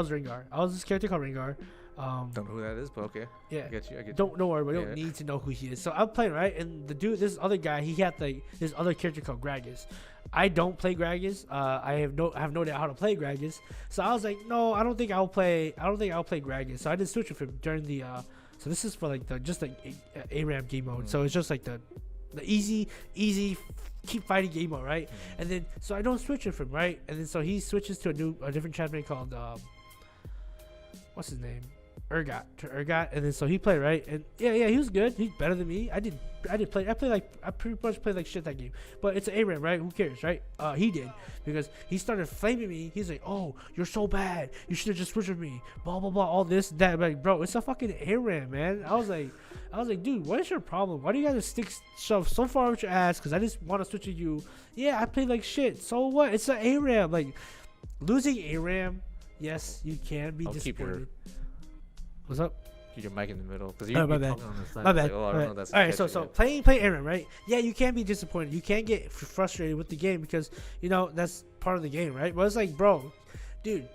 I was this character called Rengar. Don't know who that is, but okay. Yeah, I get you. Don't worry, we don't need to know who he is. So I'm playing right, and the dude, this other guy, he had this other character called Gragas. I don't play Gragas. I have no idea how to play Gragas. So I was like, no, I don't think I'll play Gragas. So I did switch with him during the. So this is for like just like ARAM game mode. So it's just like the easy keep fighting game mode, right? And then so I don't switch with him, right? And then so he switches to a different champion called what's his name? Urgot, and then so he played right, and yeah, he was good. He's better than me. I pretty much played like shit that game. But it's an ARAM, right? Who cares, right? He did because he started flaming me. He's like, "Oh, you're so bad. You should have just switched with me." Blah blah blah. All this that. I'm like, bro, it's a fucking ARAM, man. I was like, dude, what is your problem? Why do you guys stick shove so far with your ass? Because I just want to switch with you. Yeah, I played like shit. So what? It's an ARAM. Like losing ARAM. Yes, you can be disappointed. What's up? Keep your mic in the middle because my bad. My bad. All right, so playing ARAM, right? Yeah, you can be disappointed. You can get frustrated with the game because that's part of the game, right? But it's like, bro, dude,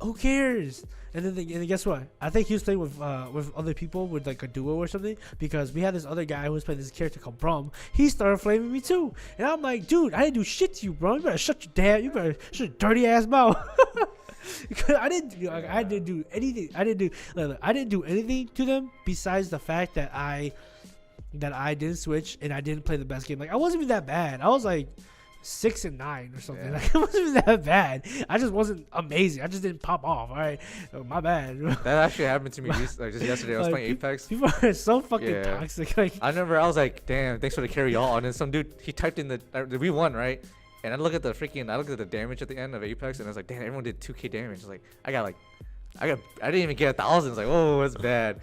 who cares? And then guess what? I think he was playing with other people with like a duo or something because we had this other guy who was playing this character called Brum. He started flaming me too, and I'm like, dude, I didn't do shit to you, bro. You better shut your dirty ass mouth. Because I didn't do anything. I didn't do anything to them besides the fact that I didn't switch and I didn't play the best game. Like I wasn't even that bad. I was like 6-9 or something. Like it wasn't even that bad. I just wasn't amazing. I just didn't pop off. All right, my bad. That actually happened to me just yesterday. I was playing Apex. People are so fucking toxic. Like I remember I was like, damn, thanks for the carry all. And then some dude he typed in we won, right? And I look at the damage at the end of Apex, and I was like, damn, everyone did 2k damage. Like, I didn't even get 1,000. It's like, oh, that's bad.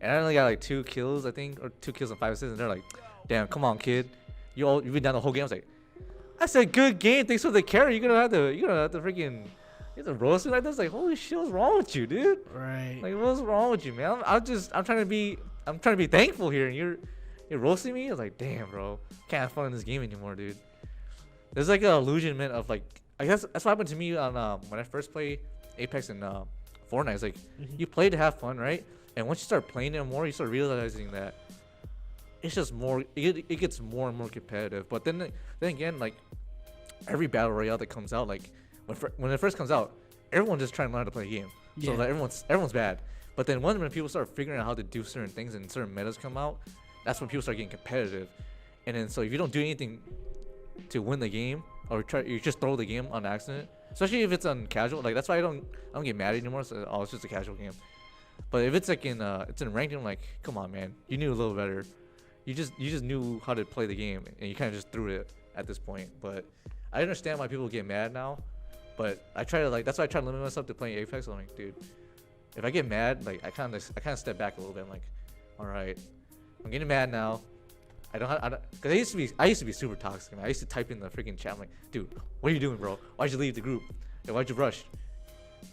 And I only got like 2 kills, I think, or 2 kills and 5 assists. And they're like, damn, come on, kid, you've been down the whole game. I was like, that's a good game. Thanks for the carry. You're gonna have to freaking, you have to roast me like this. Like, holy shit, what's wrong with you, dude? Right. Like, what's wrong with you, man? I'm trying to be thankful here, and you're roasting me. I was like, damn, bro, can't have fun in this game anymore, dude. There's like an illusionment of like, I guess that's what happened to me on when I first played Apex and Fortnite. It's like you play to have fun, right? And once you start playing it more, you start realizing that it's just more. It gets more and more competitive. But then again, like every battle royale that comes out, like when it first comes out, everyone just trying to learn how to play a game. So like everyone's bad. But then when people start figuring out how to do certain things and certain metas come out, that's when people start getting competitive. And then so if you don't do anything to win the game, or you just throw the game on accident, especially if it's on casual, like that's why I don't get mad anymore. So it's just a casual game. But if it's like it's in ranked, I'm like, come on, man, you knew a little better. You just knew how to play the game, and you kind of just threw it at this point. But I understand why people get mad now. But I try to that's why I try to limit myself to playing Apex. I'm like, dude, if I get mad, like I kind of step back a little bit. I'm like, all right, I'm getting mad now. Because I used to be super toxic, man. I used to type in the freaking chat. I'm like, dude, what are you doing, bro? Why'd you leave the group? And why'd you rush?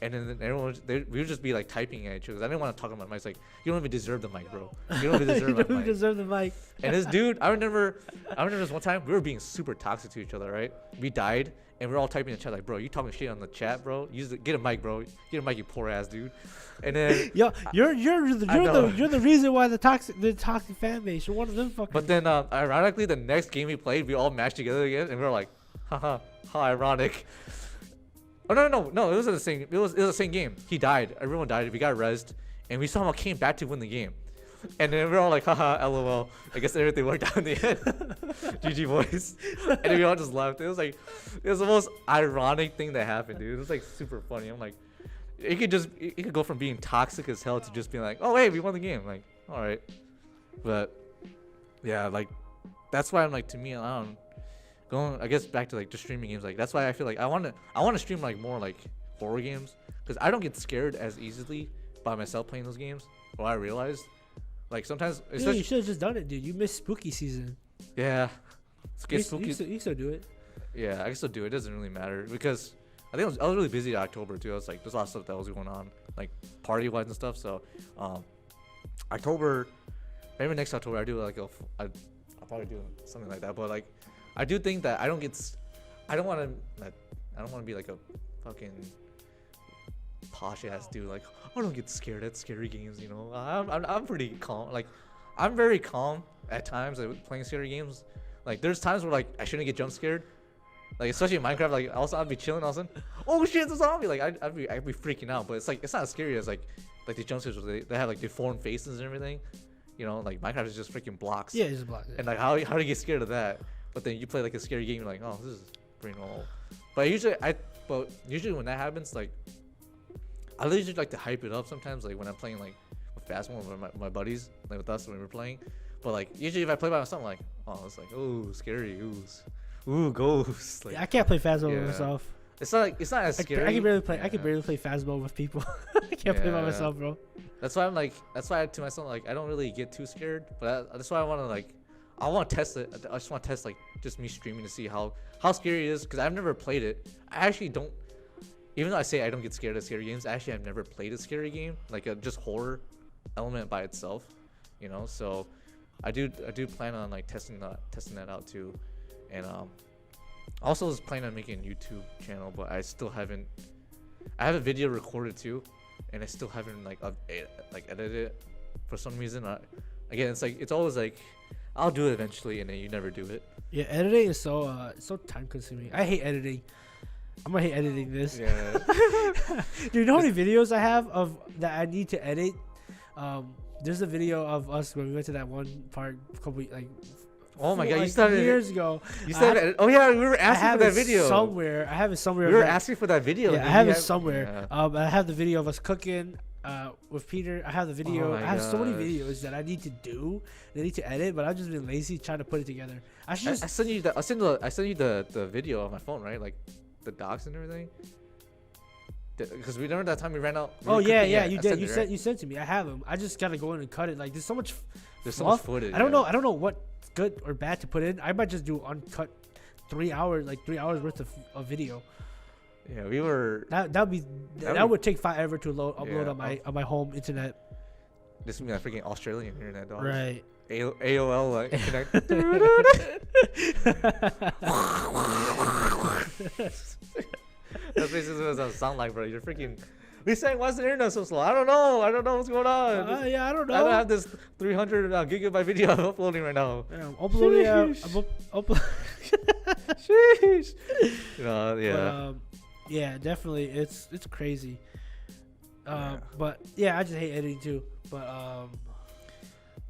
And then everyone we would just be like typing at each other. I didn't want to talk on my mic. It's like, you don't even deserve the mic, bro. You don't even deserve you don't even deserve the mic. And this dude, I remember this one time we were being super toxic to each other, right? We died and we are all typing in the chat like, bro, you talking shit on the chat, bro? Get a mic, bro. Get a mic, you poor ass dude. And then you're the reason why the toxic fan base. You're one of them fuckers. But then ironically, the next game we played, we all matched together again, and we were like, haha, how ironic. Oh no! It was the same. It was the same game. He died. Everyone died. We got rezzed, and we somehow came back to win the game. And then we were all like, haha, lol. I guess everything worked out in the end. GG boys. And then we all just left. It was the most ironic thing that happened, dude. It was like super funny. I'm like, it could go from being toxic as hell to just being like, oh hey, we won the game. Like, all right. But yeah, like that's why I'm like, to me, I don't. Going, I guess back to like just streaming games, like that's why I feel like I want to stream like more like horror games, because I don't get scared as easily by myself playing those games. Well, I realized like sometimes you should have just done it, dude. You missed spooky season. Yeah, you still do it. Yeah, I can still do it. It doesn't really matter because I think I was really busy in October too. I was like, there's a lot of stuff that was going on, like party wise and stuff. So October, maybe next October I do like I'll probably do something like that. But like I do think that I don't want to be like a fucking posh ass dude. Like, I don't get scared at scary games, you know. I'm pretty calm. Like, I'm very calm at times like, playing scary games. Like, there's times where like I shouldn't get jump scared. Like, especially in Minecraft. Like, also I'd be chilling, all of a sudden, oh shit, it's a zombie. Like, I'd be freaking out. But it's like it's not as scary as like the jump scares where they have like deformed faces and everything. You know, like Minecraft is just freaking blocks. Yeah, it's just blocks. Yeah. And like how do you get scared of that? But then you play like a scary game, you're like, oh, this is pretty normal. But usually when that happens, like I literally like to hype it up sometimes, like when I'm playing like with basketball with my buddies, like with us when we're playing. But like usually if I play by myself, I'm like, oh, it's like, oh, scary, ooh, ghosts. Like, Yeah, I can't play Phasmo yeah. with myself. It's not as scary. I can barely play. Yeah. I can barely play Phasmo with people. I can't play by Yeah. myself, bro. That's why I'm like. That's why to myself like I don't really get too scared. But that's why I want to like. I want to test it. I just want to test like just me streaming to see how scary it is because I've never played it. I actually don't. Even though I say I don't get scared of scary games, actually I've never played a scary game like a just horror element by itself. You know, so I do plan on like testing that out too, and also was planning on making a YouTube channel, but I still haven't. I have a video recorded too, and I still haven't like edited it for some reason. Again, it's like it's always like I'll do it eventually, and then you never do it. Yeah, editing is so time consuming. I hate editing. I'm gonna hate editing this. Yeah. Do you know how many videos I have of that I need to edit? There's a video of us when we went to that one park a couple like. Oh my god, you like started years ago. You said, oh yeah, we were I asking have for that it video. somewhere. I have it somewhere. We were that- asking for that video. Yeah, Did I have you it somewhere. Yeah. I have the video of us cooking with Peter. I have the video. Oh my I have so many gosh. videos that I need to do. I need to edit, but I've just been lazy trying to put it together. I should I just. sent you the video on my phone, right? Like the docs and everything. Because remember that time we ran out. Oh yeah, you I did. sent You it, sent right? you sent to me. I have them. I just gotta go in and cut it. Like there's so much. There's so much fluff. footage. I don't yeah. know. I don't know what's good or bad to put in. I might just do uncut 3 hours, like 3 hours worth of video. Yeah, we were. That would take forever to upload Yeah. on my home internet. This would be like freaking Australian internet, dog. Right. AOL like connect. That's basically what it sound like, bro. You're freaking. We saying why's the internet so slow? I don't know what's going on. Yeah, I don't know. I don't have this 300 gigabyte video I'm uploading right now. Yeah, I'm uploading. Sheesh. Yeah. But, yeah, definitely. It's crazy. Yeah. But yeah, I just hate editing too. But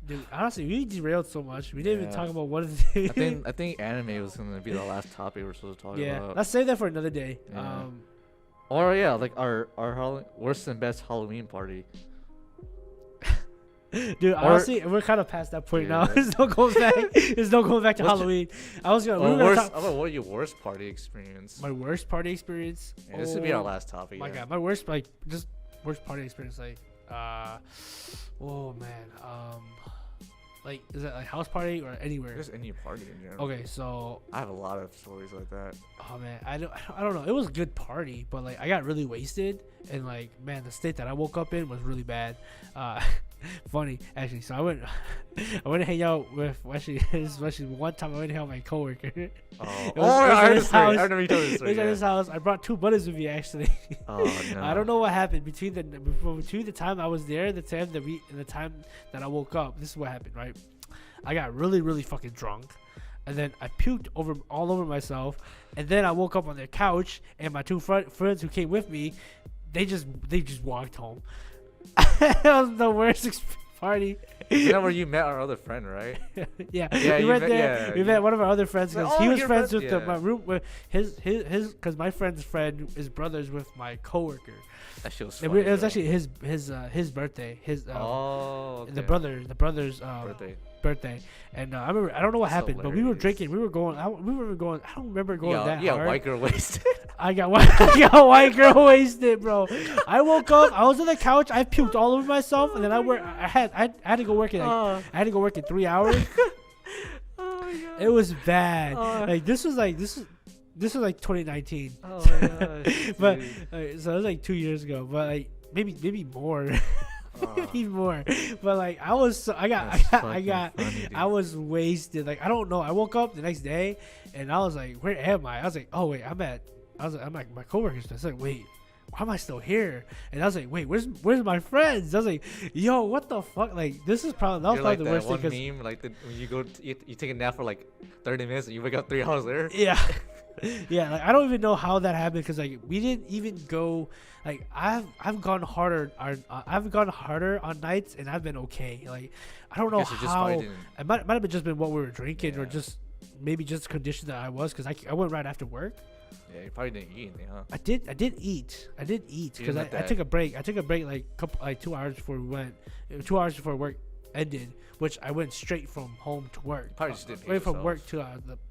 dude, honestly, we derailed so much. We didn't even Yeah. talk about one of the. I think anime was gonna be the last topic we're supposed to talk Yeah, about. let's save that for another day. Yeah. Or yeah, like our worst and best Halloween party. Dude, honestly, we're kind of past that point now. Yeah. There's no going back. There's no going back to What's Halloween. I was gonna. Or We were worst, gonna talk, how about what your worst party experience? my worst party experience. Yeah, this would be our last topic. My yeah. God, my worst worst party experience. Like, oh man, like is it like house party or anywhere? Just any party in general. Okay, so I have a lot of stories like that. oh man, I don't know. It was a good party, but like I got really wasted, and like man, the state that I woke up in was really bad. Funny actually. So I went to hang out with actually one time I went to hang out with my coworker. It Oh, was I at heard his this story. house. I remember you told this It story. was at his house. I brought 2 brothers with me actually. Oh no. I don't know what happened between the time I was there, and the time that I woke up. This is what happened, right? I got really, really fucking drunk, and then I puked all over myself, and then I woke up on their couch, and my 2 friends who came with me, they just walked home. It was the worst party. Is that where you met our other friend, right? Yeah, Yeah, we you went met- there. yeah, we you- met one of our other friends because Oh, he was your friends friend- with yeah. my room with his because my friend's friend is brothers with my coworker. That shit was And funny. it was bro. actually his birthday. Oh. The okay. brother's Birthday. and I remember I don't know what That's happened, but we were hilarious. drinking. We were going. I don't remember going that Yeah, hard. white girl wasted. I got white girl wasted, bro. I woke up. I was on the couch. I puked all over myself, and then I had to go work in. I had to go work in 3 hours. Oh my god. It was bad. Oh. Like this was like 2019. Oh my gosh. But dude. so it was like 2 years ago. But like maybe more. Oh. Maybe more. But like I was I That's got fucking funny, dude. I was wasted. Like I don't know. I woke up the next day and I was like, where am I? I was like, oh wait, I'm at my coworker's place. I was like, wait, why am I still here? And I was like, wait, where's my friends? I was like, yo, what the fuck? Like this is probably You're like the that worst one thing. 'Cause meme, like when you go, you take a nap for like 30 minutes and you wake up 3 hours later. Yeah. Yeah, like I don't even know how that happened because like we didn't even go. Like I've gone harder. I've gone harder on nights and I've been okay. Like I don't know Guess you're just how. fighting. It might have been just been what we were drinking or Yeah. just maybe just the condition that I was because I went right after work. Yeah, you probably didn't eat anything, huh? I did eat because I took a break. I took a break like 2 hours before we went. 2 hours before work ended, which I went straight from home to work. Probably just didn't pace Went from yourself. work to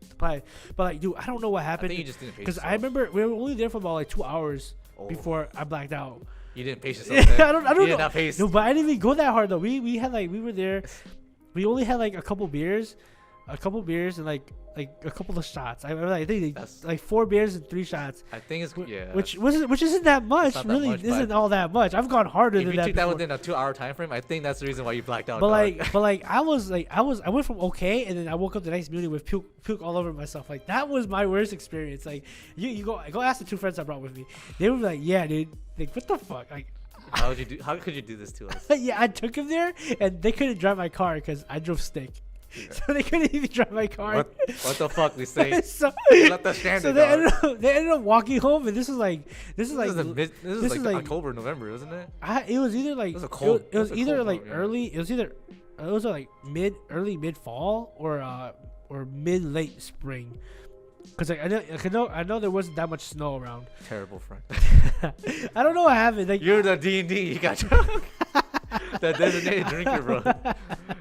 the play. But like, dude, I don't know what I happened. think you just didn't pace Because yourself. I remember we were only there for about like 2 hours Oh. before I blacked out. You didn't pace yourself. Then. I don't You know. did not pace. No, but I didn't even go that hard though. We had like we were there. We only had like a couple beers and like a couple of shots. I think like 4 beers and 3 shots. I think it's Which isn't that much. not that Really, much, but isn't all that much. I've gone harder if than you that. took that before. within a 2-hour time frame, I think that's the reason why you blacked out. But dog. I went from okay, and then I woke up the next morning with puke all over myself. Like that was my worst experience. Like you go ask the 2 friends I brought with me. They were like, yeah, dude. Like what the fuck? Like how could you do this to us? yeah, I took him there, and they couldn't drive my car because I drove stick. Yeah. So they couldn't even drive my car. What the fuck? We say so let the standard. so they ended up walking home, and this is like this is like October, November, isn't it? It was either like It was a cold- it was it was a either cold like month, yeah. early. It was like mid fall or mid late spring. Cause like I know there wasn't that much snow around. Terrible friend. I don't know what happened. Like You're the D&D. You got drunk. That designated drinker, bro.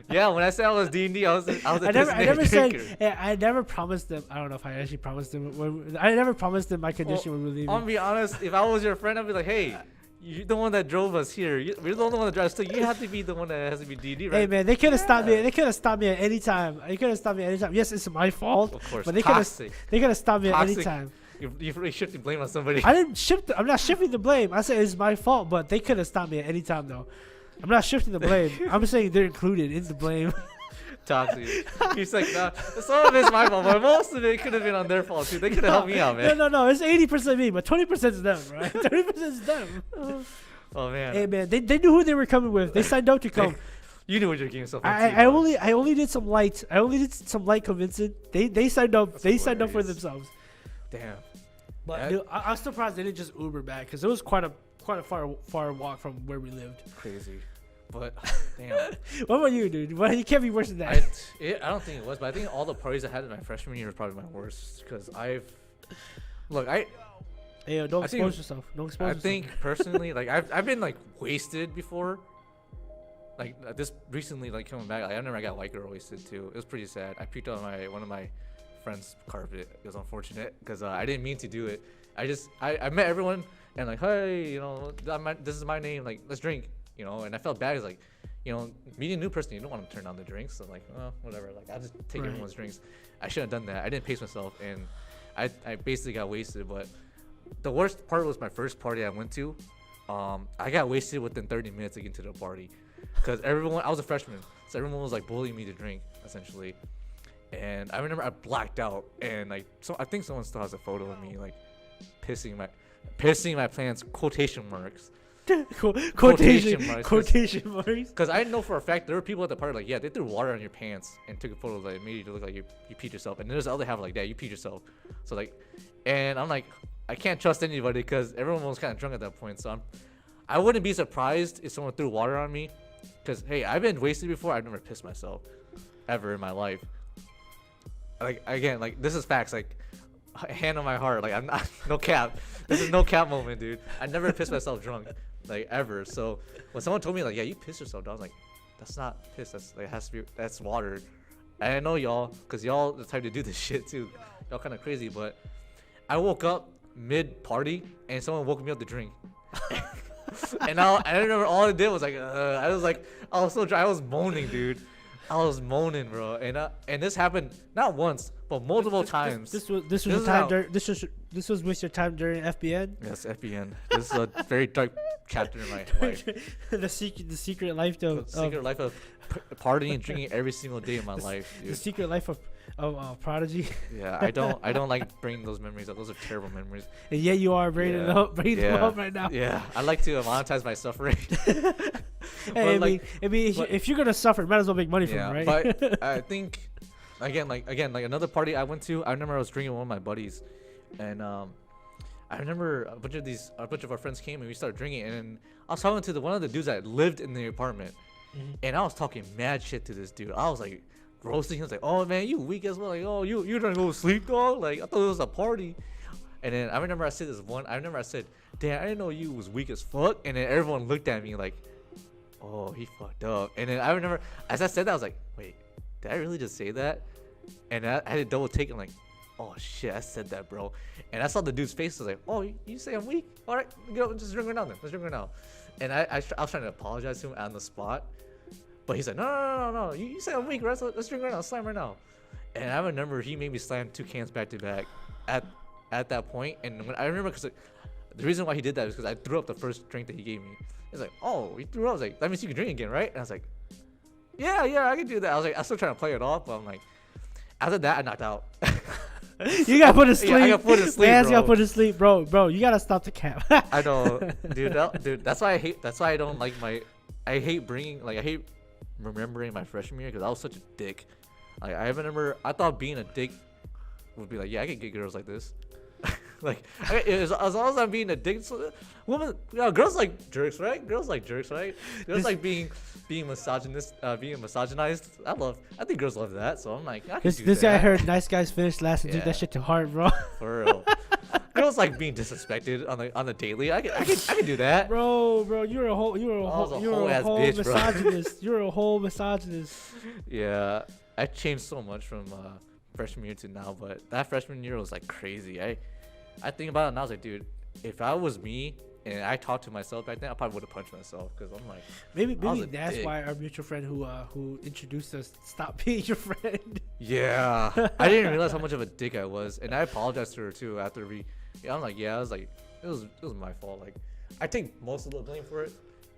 Yeah, when I said I was D&D, I was a I designated never drinker. said. I never promised them. I don't know if I actually promised them. I never promised them my condition when we were leaving. I'll be honest. If I was your friend, I'd be like, hey, you're the one that drove us here. We're the only one that drives. So you have to be the one that has to be D&D, right? Hey man, they could have stopped me. They could have stopped me at any time. They could have stopped me at any time. Yes, it's my fault. Of course. But they could have. Toxic. They could have stopped me at any Toxic. time. You've really shifted blame on somebody. I didn't shift. I'm not shifting the blame. I said it's my fault, but they could have stopped me at any time though. I'm not shifting the blame. I'm saying they're included in the blame. Toxic. He's like, nah, some of it's my fault, but most of it could have been on their fault too. They could have helped me out, man. No. It's 80% me, but 20% is them, right? 30% is them. Oh man. Hey man, they knew who they were coming with. They signed up to come. You knew what you're getting yourself into. I only did some light. I only did some light convincing. They signed up. That's They signed up for hilarious. themselves. Damn. But Yeah. dude, I'm surprised they didn't just Uber back because it was quite a far walk from where we lived. Crazy. But damn. What about you, dude? Well, you can't be worse than that. I don't think it was, but I think all the parties I had in my freshman year was probably my worst because hey, Hey, don't I think- expose yourself. Don't expose I yourself. think personally, like I've been like wasted before. Like this recently, like coming back, like, I remember I got white girl wasted too. It was pretty sad. I puked on one of my friend's carpet. It was unfortunate because I didn't mean to do it. I met everyone and like, hey, this is my name. Like, let's drink, And I felt bad. It's like, meeting a new person, you don't want to turn down the drinks. So like, oh, whatever. Like, I'll just take Right. everyone's drinks. I shouldn't have done that. I didn't pace myself, and I basically got wasted. But the worst part was my first party I went to. I got wasted within 30 minutes to get into the party because I was a freshman, so everyone was like bullying me to drink essentially. And I remember I blacked out, and like, so I think someone still has a photo of me like pissing my pants, quotation marks. Quotation marks. quotation marks. Because I know for a fact there were people at the party like, yeah, they threw water on your pants and took a photo that made you look like you peed yourself. And there's the other half like, yeah, you peed yourself. So like, and I'm like, I can't trust anybody because everyone was kind of drunk at that point. So I wouldn't be surprised if someone threw water on me. Because hey, I've been wasted before. I've never pissed myself ever in my life. Like again, like this is facts. Like hand on my heart. Like I'm not no cap. This is no cap moment, dude. I never pissed myself drunk. Like ever. So when someone told me like, yeah, you pissed yourself, I was like, that's not piss. That's water. And I know y'all, cause y'all the type to do this shit too. Y'all kind of crazy, but I woke up mid party and someone woke me up to drink. And I remember all I did was like, I was so dry. I was moaning, dude. I was moaning, bro. And this happened not once, but multiple times. This was this was with your time during FBN. Yes, FBN. This is a very dark chapter in my life. the secret life though. The secret life of partying and drinking every single day of my life, The dude. secret life of Prodigy. Yeah, I don't like bringing those memories up. Those are terrible memories. And yet you are bringing them up right now. Yeah, I like to monetize my suffering. Hey, But, if you're gonna suffer, might as well make money from it, right? But I think again, like another party I went to, I remember I was drinking with one of my buddies, and I remember a bunch of our friends came and we started drinking, and I was talking to one of the dudes that lived in the apartment, and I was talking mad shit to this dude. I was like roasting him, like, oh man, you weak as well, like, oh you trying to go to sleep, dog? Like I thought it was a party. And then I remember I said this one. I remember I said, "Damn, I didn't know you was weak as fuck." And then everyone looked at me like, "Oh, he fucked up." And then I remember as I said that, I was like, "Wait, did I really just say that?" And I had to double take it. I'm like, "Oh shit, I said that, bro." And I saw the dude's face. I was like, "Oh, you say I'm weak? All right, just drink right now then. Let's drink right now." And I was trying to apologize to him on the spot, but he's like, "No. You say I'm weak, right? So let's drink right now. Slam right now." And I remember he made me slam 2 cans back to back at that point. And when I remember, because the reason why he did that is because I threw up the first drink that he gave me. He's like, "Oh, you threw up." I was like, "That means you can drink again, right?" And I was like, Yeah, I can do that. I was like, I was still trying to play it off, but I'm like, after that, I knocked out. You got put to sleep. Yeah, I got put to sleep, Man's bro. got put to sleep, bro. You gotta stop the cap. I know, dude. Dude, that's why I hate. That's why I don't like my. I hate remembering my freshman year because I was such a dick. Like I remember, I thought being a dick would be like, yeah, I can get girls like this. Like as long as I'm being a dick, girls like jerks, right? Girls like jerks, right? Girls like being misogynist, being misogynized. I think girls love that. So I'm like, I can do this that. guy heard nice guys finish last and took that shit to heart, bro. For real. Girls like being disrespected on the daily. I can do that. Bro, you're a whole bitch, misogynist. Bro. You're a whole misogynist. Yeah, I changed so much from freshman year to now, but that freshman year was like crazy. I think about it and I was like, dude, if I was me and I talked to myself back then, I probably would have punched myself because I'm like, maybe that's why our mutual friend who introduced us stopped being your friend. Yeah, I didn't realize how much of a dick I was, and I apologized to her too after I'm like, yeah, I was like, it was my fault. Like, I take most of the blame for it,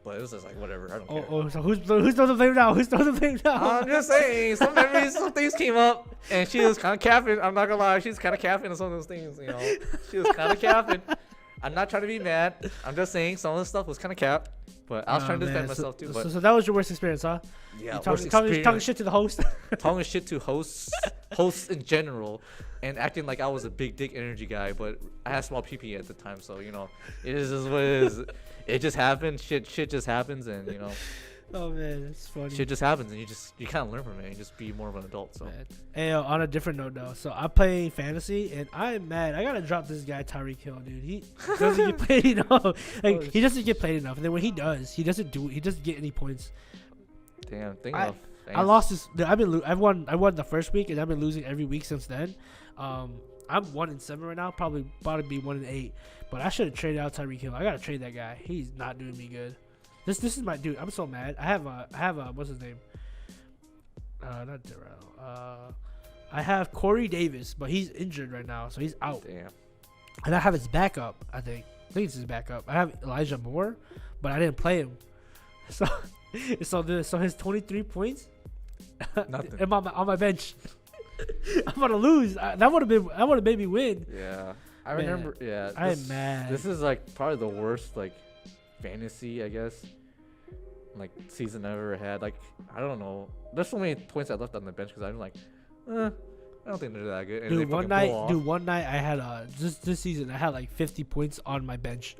but it was just like whatever. I don't care. Oh, so who's throwing the blame now? I'm just saying, some things came up, and she was kind of capping. I'm not gonna lie, she's kind of capping on some of those things. You know, she was kind of capping. I'm not trying to be mad. I'm just saying some of the stuff was kind of capped, but I was trying to defend myself too. But so that was your worst experience, huh? Yeah, talking shit to the host. Talking shit to hosts in general, and acting like I was a big dick energy guy, but I had small PP at the time, so you know, it is just what it is. It just happened. Shit just happens, and you know. Oh man, it's funny. Shit just happens, and you kind of learn from it, and just be more of an adult. So. Hey, on a different note though, so I play fantasy, and I'm mad. I gotta drop this guy Tyreek Hill, dude. He doesn't get played enough. Like he doesn't get played enough, and then when he does, he doesn't get any points. Damn, I lost this. I won the first week, and I've been losing every week since then. I'm 1-7 right now, probably about to be 1-8. But I should have traded out Tyreek Hill. I gotta trade that guy. He's not doing me good. This is my dude. I'm so mad. I have a what's his name? Not Darrell. I have Corey Davis, but he's injured right now, so he's out. Damn. And I have his backup. I think it's his backup. I have Elijah Moore, but I didn't play him. So his 23 points. Nothing. on my bench. I'm gonna lose. That would have made me win. Yeah, I remember. Yeah, I'm mad. This is like probably the worst like fantasy, I guess, like season I ever had. Like I don't know. There's so many points I left on the bench because I'm like, I don't think they're that good. And dude, one night I had this season I had like 50 points on my bench.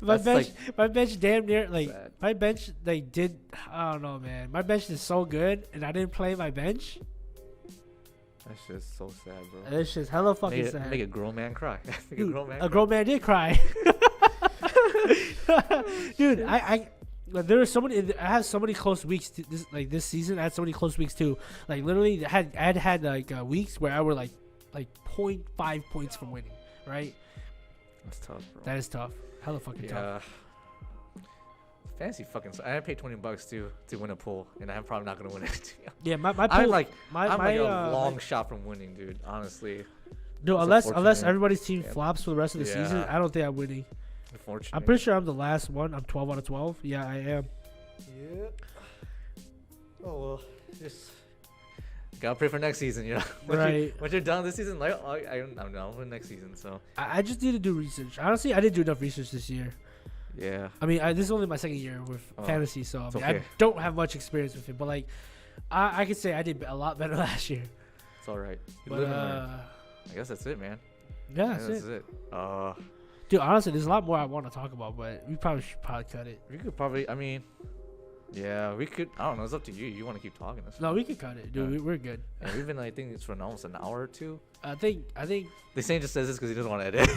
My bench damn near like sad. My bench did. I don't know, man. My bench is so good, and I didn't play my bench. That's just so sad, bro. It's just hella fucking sad. Make a grown man cry. Dude, a grown man did cry. Dude, there were so many. I had so many close weeks this season. I had so many close weeks too. Like literally, I had like weeks where I were like 0.5 points from winning. Right. That's tough, bro. That is tough. Hella fucking tough. Fantasy fucking. I paid $20 to win a pool, and I'm probably not gonna win it. Yeah, my pool. I'm like a long shot from winning, dude. Honestly. No, unless everybody's team flops for the rest of the season, I don't think I'm winning. Unfortunately. I'm pretty sure I'm the last one. I'm 12 out of 12. Yeah, I am. Yeah. Oh well, just gotta pray for next season, you know. Once you're done this season, like I'm down for next season. So I just need to do research. Honestly, I didn't do enough research this year. Yeah. I mean, this is only my second year with fantasy, so I don't have much experience with it. But like, I could say I did a lot better last year. It's all right. I guess that's it, man. Yeah, that's it. Dude, honestly, there's a lot more I want to talk about, but we should cut it. We could probably. I mean, Yeah, we could. I don't know. It's up to you. You want to keep talking? This No, we could cut it, dude. Yeah. We're good. and we've been, I think it's for almost an hour or two. I think. They just says this because he doesn't want to edit.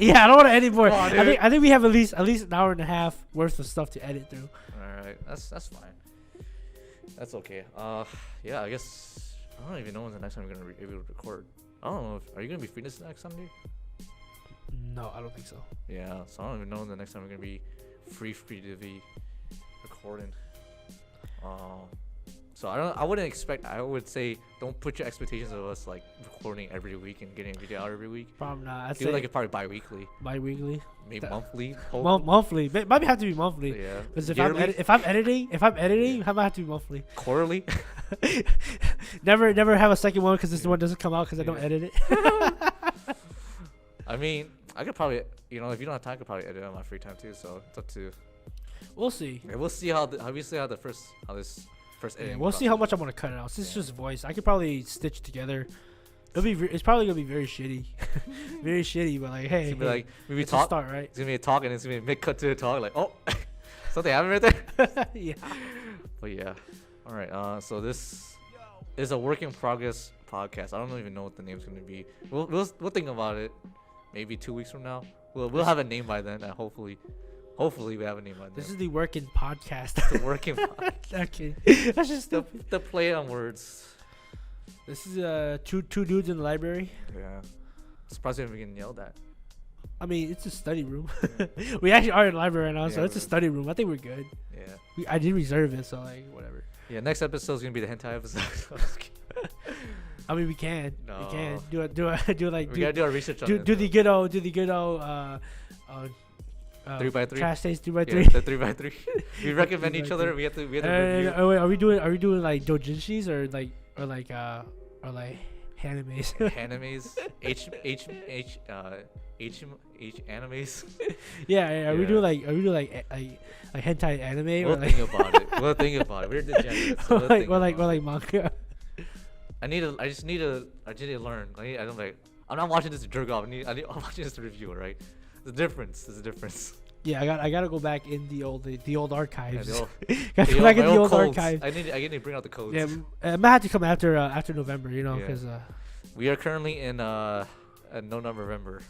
Yeah, I don't want to edit more. Come on, I think we have at least an hour and a half worth of stuff to edit through. All right, that's fine. That's okay. Yeah, I guess I don't even know when the next time we're gonna be able to record. I don't know. Are you gonna be free this next Sunday? No, I don't think so. Yeah, so I don't even know when the next time we're gonna be free to be recording. So I wouldn't expect. I would say don't put your expectations of us like recording every week and getting a video out every week. Probably not. I'd Do say like it probably bi-weekly, bi-weekly, maybe monthly. monthly. Might have to be monthly. Yeah. Because if Yearly? I'm editing, Yeah. I might have to be monthly. Quarterly. Never have a second one because this one doesn't come out because I don't Yeah. edit it. I mean, I could probably, if you don't have time, I could probably edit on my free time too. So it's up to. We'll see. Yeah, we'll see how this first Yeah, editing. we'll see how much I'm gonna cut it out. Since it's just voice, I could probably stitch together. It's probably gonna be very shitty, very shitty. But like, hey, It's gonna be like maybe it's a talk. start, right? It's gonna be a talk, and it's gonna be a mid cut to a talk. Like, oh, something happened right there. Yeah. But yeah, all right. So this is a work in progress podcast. I don't even know what the name's gonna be. We'll think about it. Maybe 2 weeks from now. We'll have a name by then. And hopefully we have a name by then. This is the working podcast. the working podcast. Okay, that's just stupid. The play on words. This is two dudes in the library. Yeah. Surprised we haven't getting yelled at. I mean, it's a study room. We actually are in the library right now, so Yeah, it's a study room. I think we're good. Yeah. I did reserve it, so like whatever. Yeah. Next episode's gonna be the hentai episode. I mean, we can. No. We can do it. Like We gotta do our research on it. do the good old 3x3? trash taste 3x3. Yeah, the 3x3. We recommend each other. We have to review. Wait, are we doing like doujinshis or like animes? Animes, H animes. Yeah. Are we Yeah. doing like hentai anime or We'll like think about it. We'll think about it. We're degenerates. So we'll think or like about it. manga? I just need to learn. I'm not watching this to jerk off. I'm watching this to review it, right? There's a difference. Yeah, I gotta go back in the old archives. Yeah, Gotta go back in the old codes. archives. I need to bring out the codes. Yeah, I might have to come after November, Yeah. because We are currently in no November,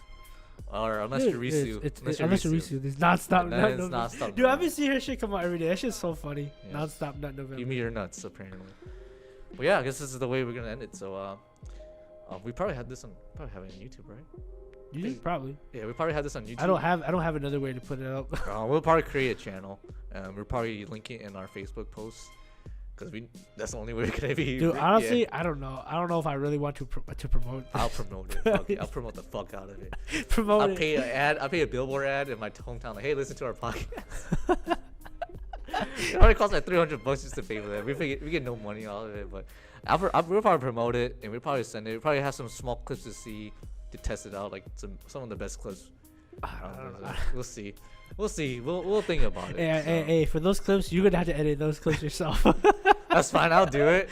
or unless you're Risu. unless you're Risu, there's nonstop. Then it's nonstop. Dude, I've been seeing her shit come out every day. That shit's so funny. Yeah. Nonstop nut November. You meet your nuts apparently. But yeah, I guess this is the way we're gonna end it. So we probably had this on YouTube, right? You did? Probably. Yeah, we probably had this on YouTube. I don't have another way to put it up. We'll probably create a channel. We'll probably link it in our Facebook posts because that's the only way we're gonna be. Dude, yeah. honestly, I don't know. I don't know if I really want to promote. I'll promote it. Fuck it. I'll promote the fuck out of it. promote I'll it. pay an ad. I'll pay a billboard ad in my hometown. Like, hey, listen to our podcast. It only costs like $300 just to pay for that. We get no money out of it, but we'll probably promote it and we'll probably send it. We'll probably have some small clips to see to test it out, like some of the best clips. I don't know. We'll see. We'll think about it. Hey, for those clips, you're gonna have to edit those clips yourself. That's fine. I'll do it.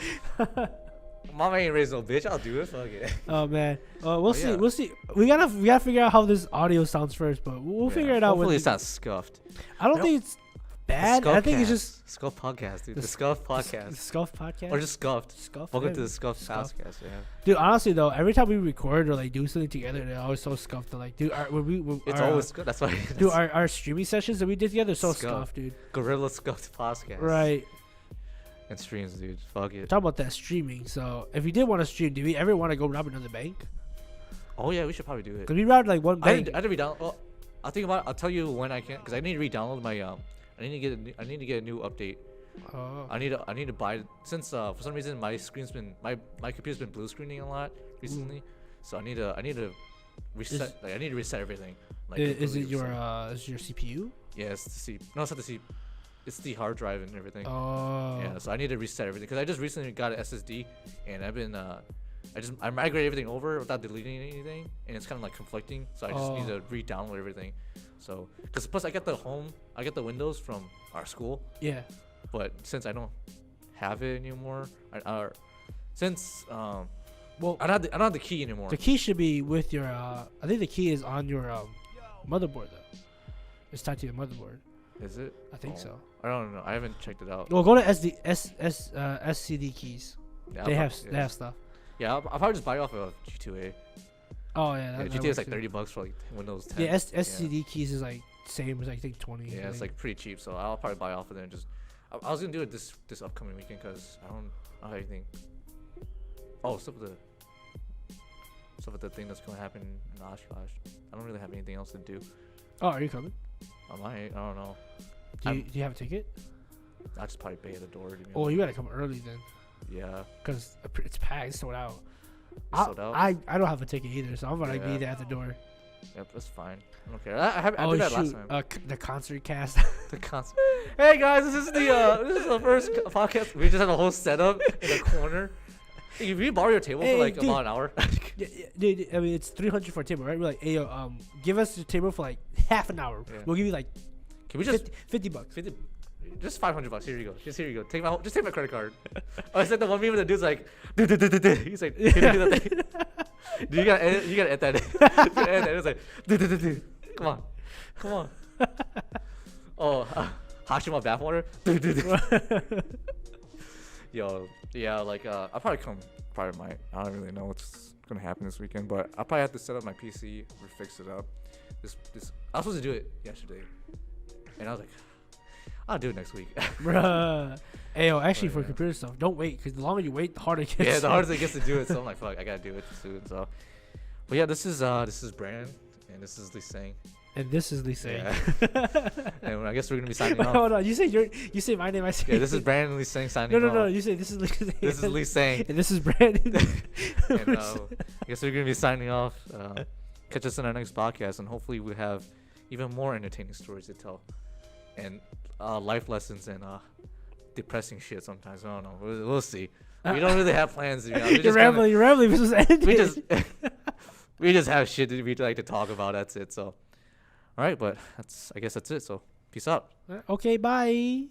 Mama ain't raised no bitch. I'll do it. Fuck it. Oh man. We'll see. yeah. We'll see. We gotta figure out how this audio sounds first, but we'll figure it out. Hopefully, it's not scuffed. I don't think it's bad. I think it's just Scuff podcast, dude. The Scuff podcast, the Scuff podcast or just scuffed. Scuff. Welcome yeah. to the Scuff Scuff. podcast. Yeah. Dude, honestly though, every time we record or like do something together, they're always so scuffed. Like, dude, It's always good. That's why. Dude, our streaming sessions that we did together are so Scuff. scuffed, dude. Gorilla Scuffed podcast. Right. And streams, dude. Fuck it. Talk about that streaming. So, if we did want to stream, do we ever want to go rob another bank? Oh yeah, we should probably do it. Cause we robbed like one I bank. had to re-download. Well, I'll think about it. I'll tell you when I can, because I need to re-download my I need to get a new update. Oh. I need to buy since for some reason my computer's been blue screening a lot recently, so I need to reset. I need to reset everything. Like Is it completely your reset. is your CPU? Yeah, it's the C. No, it's not the C. It's the hard drive and everything. Oh. Yeah, so I need to reset everything because I just recently got an SSD and I've been I migrated everything over without deleting anything and it's kind of like conflicting. So I just need to re-download everything. So because plus I get the Windows from our school. Yeah. But since I don't have it anymore, Well, I don't have the key anymore. the key should be with your. I think the key is on your motherboard though. It's tied to your motherboard. Is it? I think so. I don't know. I haven't checked it out. Well, go to SCD Keys. Yeah, They have stuff. Yeah, I'll probably just buy it off of G2A. Oh yeah, Yeah, GTA is like $30 for like Windows 10. Yeah, SCD Keys is like same as I think 20. Yeah, it's like pretty cheap, so I'll probably buy off of there and just. I was gonna do it this upcoming weekend because I don't have anything. Oh, stuff with the thing that's gonna happen in Oshkosh. I don't really have anything else to do. Oh, are you coming? I might. I don't know. Do you have a ticket? I'll just probably pay at the door. To be Oh, honest. you gotta come early then. Yeah. Cause it's packed, it's sold out. It's sold out? I don't have a ticket either, so I'm gonna be Yeah. there at the door. Yep, that's fine. I don't care. I did that last shoot! time. The concert cast. The concert. Hey guys, this is the first podcast. We just have a whole setup in a corner. Hey, if you borrow your table for like dude. about an hour. Yeah, dude, I mean, it's 300 for a table, right? We're like, hey, yo, give us your table for like half an hour. Yeah. We'll give you like Can we just 50 bucks. 50, just $500? Here you go. Here you go. Take my credit card. Oh, I said the one meme with the dude's like, he's like, do that thing. Dude, you gotta edit that. You gotta edit that. It's like, come on. Oh, Hashima bathwater. Yo, yeah, like I'll probably come. Probably might. I don't really know what's gonna happen this weekend, but I'll probably have to set up my PC or fix it up. This I was supposed to do it yesterday, and I was like, I'll do it next week. Bruh. Hey, yo, actually, for yeah. computer stuff, don't wait, because the longer you wait, the harder it gets. Yeah, the harder it gets to do it. So I'm like, fuck, I gotta do it soon. So, but yeah, this is Brandon, and this is Lee Sang. And this is Lisa. Yeah. And I guess we're gonna be signing off. Hold on, you say my name. I say. Yeah, this is Brandon Lee Sang signing off. No. You say this is Lisa. This is Lee Sang. And this is Brandon. And I guess we're gonna be signing off. Catch us in our next podcast, and hopefully we have even more entertaining stories to tell, and life lessons and depressing shit. Sometimes I don't know. We'll see. We don't really have plans. To be honest. You're rambling. This was ending. We just have shit we like to talk about. That's it. So, all right, but I guess that's it. So, peace out. Okay, bye.